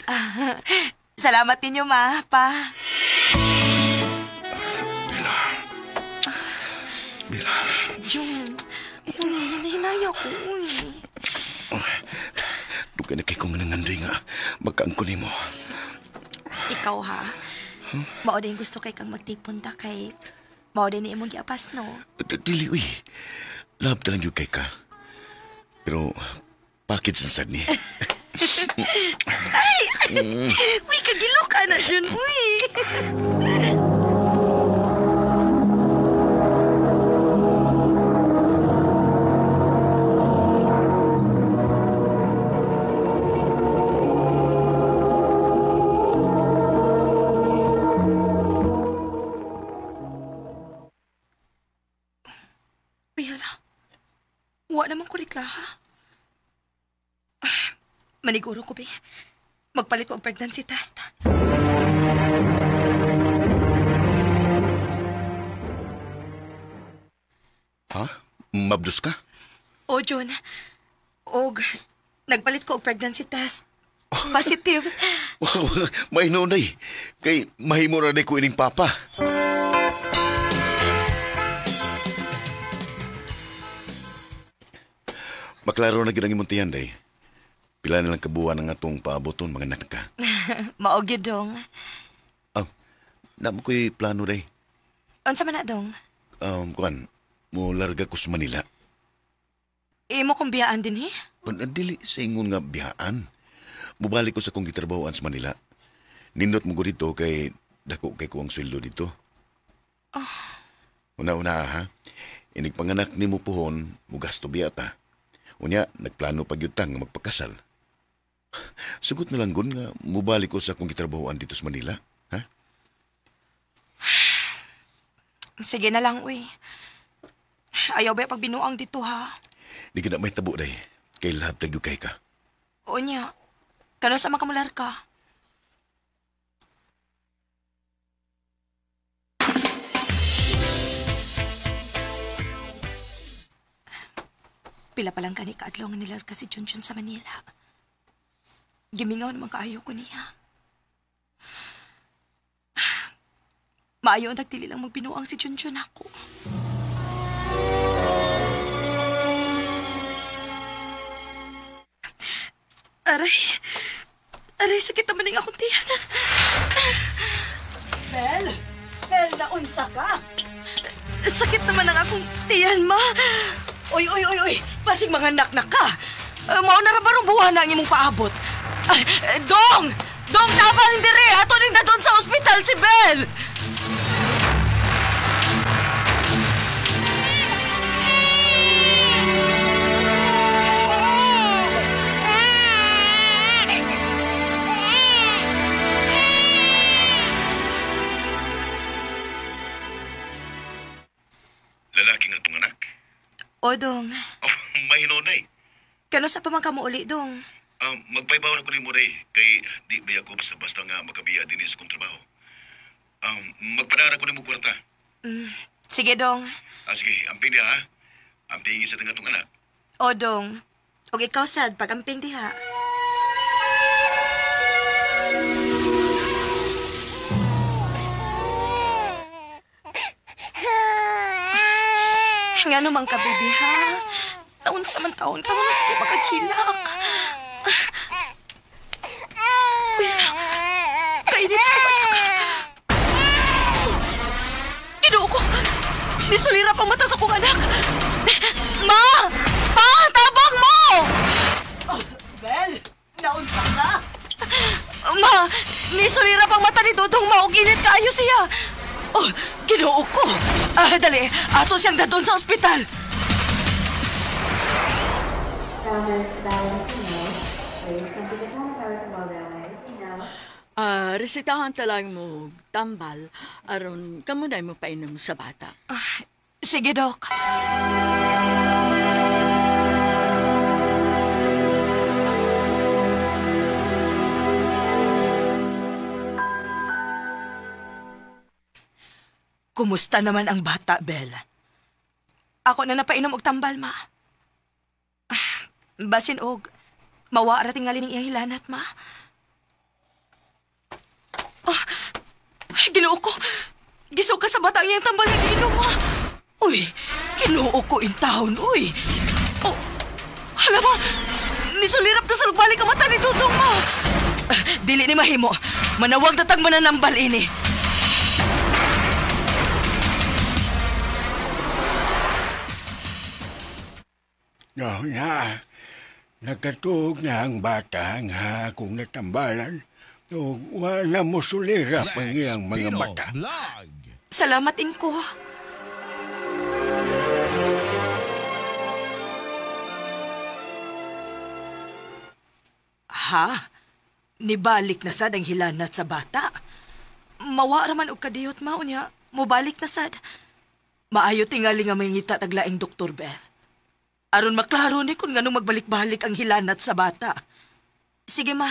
Salamat ninyo, ma, pa. Bella. Jun, hinahinaya ko, Duga na kay kong nangandoy nga magkaangko mo. Ikaw, ha? Mao din gusto kay kang magtipon ta kay mao din ni imong giapas, no? Dili, uy. Love talang yung kay ka. Pero, package na sad ni. Ay! Uy, kagilo ka na, Jun, uy! Maniguro ko, be. Magpalit ko ang pregnancy test. Ha? Mabdus ka? O, John. Og, nagpalit ko ang pregnancy test. Positive. May nunay. Kay mahimo na ko ining papa. Maklaro na ginang imong tiyan, day. Pila na lang kabuwan ng atong paaboton, mga anak ka. Maog yun, dong. Namo ko'y plano, day. Unsa man na, dong? Kuan, mo larga ko sa Manila. Imo kong biyaan din, eh? Dili sa ingon nga biyaan. Mubalik ko sa kong gitrabahoan sa Manila. Nindot mo ko dito kay dako kay ko ang sweldo dito. Una-una, ha? Inig panganak ni mo pohon, mo gasto biyata. Unya, nagplano pagyutang nga magpakasal. Sugot na lang gun nga mubalik ko sa akong gitrabahoan dito sa Manila, ha? Sige na lang, uy. Ayaw ba pagbinuang dito, ha? Di ka na may tabo, day. Kay lahab tagyo kay ka. O niya, kano sa makamular ka? Pila pa lang kani kaadlaw nga nilarga si Junjun sa Manila. Gimingaw naman kaayo ko niya. Maayo ang nagtili lang magbinuang si Junjun ako. Aray, sakit naman ang akong tiyan. Bel, naunsa ka? Sakit naman ang akong tiyan, ma. Oy, pasig mga nak ka. Mao na ra barong buwan na ang imong paabot. Dong, tabang dire. Ato ning dadon sa ospital si Bel. Lalaki nga itong anak? O, dong. May hinunay. Kano sa pamangka mo uli, dong? Magpaybaw na ko ni Muray, kay di ba ako basta-basta nga makabiya din sa kong trabaho. Magpadara ko ni mo kwarta. Sige, dong. Sige, amping diha, ha? Amping isa nga itong anak. O, dong. O, ikaw sad, pag-amping diha. Nga naman ka, baby, ha? Naun sa man taon ka, mga sige makakilak. Uy, kainit sa kumata ka. Ginoo ko, nisulira pang mata sa kong anak. Ma! Pa! Tabang mo! Bel, naunsa ka? Ma, nisulira pang mata ni Dudong ma, og init kaayo siya. Oh, Ginoo ko. Dali, ato siyang dadon sa ospital. Resitahan talang mo tambal aron kamo na mo painom sa bata. Sige, Dok. Kumusta naman ang bata, Bel? Ako na napainom og tambal, ma. Basin og mawara tingali ning iyang hilanat, ma. Ginoo ko. Gisog ka sa bata iyang tambal nga giinom, ma. Uy, Ginoo ko in town, uy. Oh, hala, ma. Nisulirap na sa lugbalik ang mata ni Dudong, ma. Dili ni mahimo. Manawag na tag mananambal ini. No, na. Nagkatuog na ang bata nga kung natambalan o wala mo sulira pang iyang mga mata. Salamat, Inko. Ha? Nibalik na sad ang hilanat sa bata? Mawara man og kadiyot mao niya, mubalik na sad. Maayo tingali nga may ngita taglaing Dr. Bell. Aron maklaro ni kung ngano magbalik-balik ang hilanat sa bata. Sige, ma.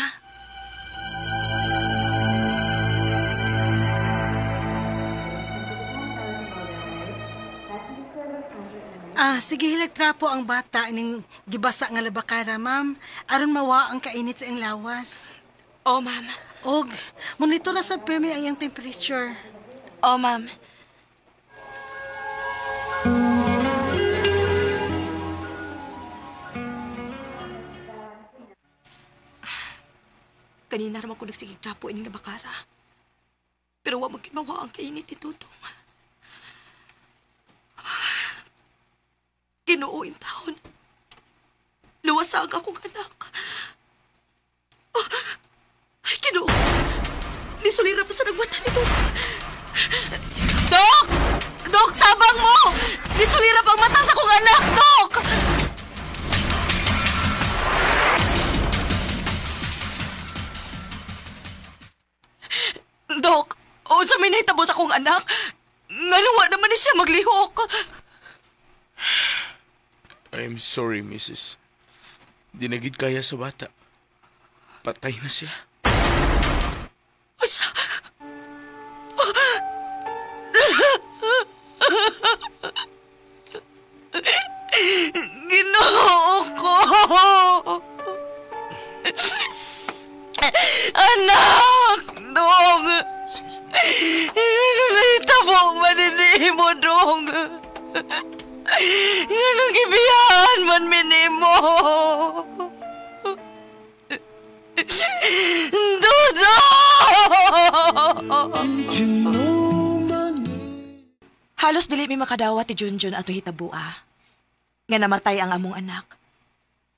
Sige hilagtrapo ang bata ning gibasa nga labakara, ma'am. Aron mawa ang kainit sa iyang lawas. Oh, ma'am. Og, monitor na sa pirmi ang iyang temperature. Oh, ma'am. Kanina naman ko nagsigig trapo ining nabakara. Pero wa magkimawa ang kainit ni Dudong. Ginoo in taon. Luwasag akong anak. Ay, Ginoo. Nisulira pa sa nagmata ni Dudong. Dok! Dok, tabang mo! Nisulira pa ang mata sa kong anak, Dok! Dok, sa may nahitabo sa kong anak, ngaluwa naman siya maglihok. I'm sorry, Mrs. Di na gid kaya sa bata. Patay na siya. Asa? Ginoo ko! Anak! Dong! Ano na itabo manini mo, Dong? Anong gibiyahan man minimo? Dodo! Halos dili mi makadawat ti Junjun ato hitabua. Nga namatay ang among anak.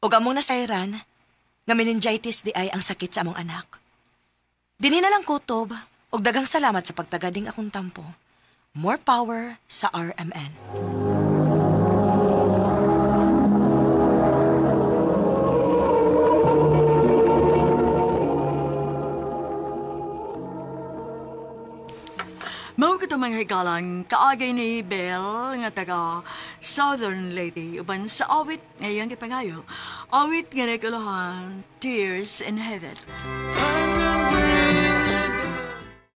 O among nasayran, nga meningitis di ay ang sakit sa among anak. Dinhi na lang kutob, og dagang salamat sa pagtagading akong tampo. More power sa RMN. Mao kita mga hikalang kaagay ni Belle nga taga Southern Lady uban sa awit ngayon kipangayo. Awit nga nagkalahan, Tears in Heaven.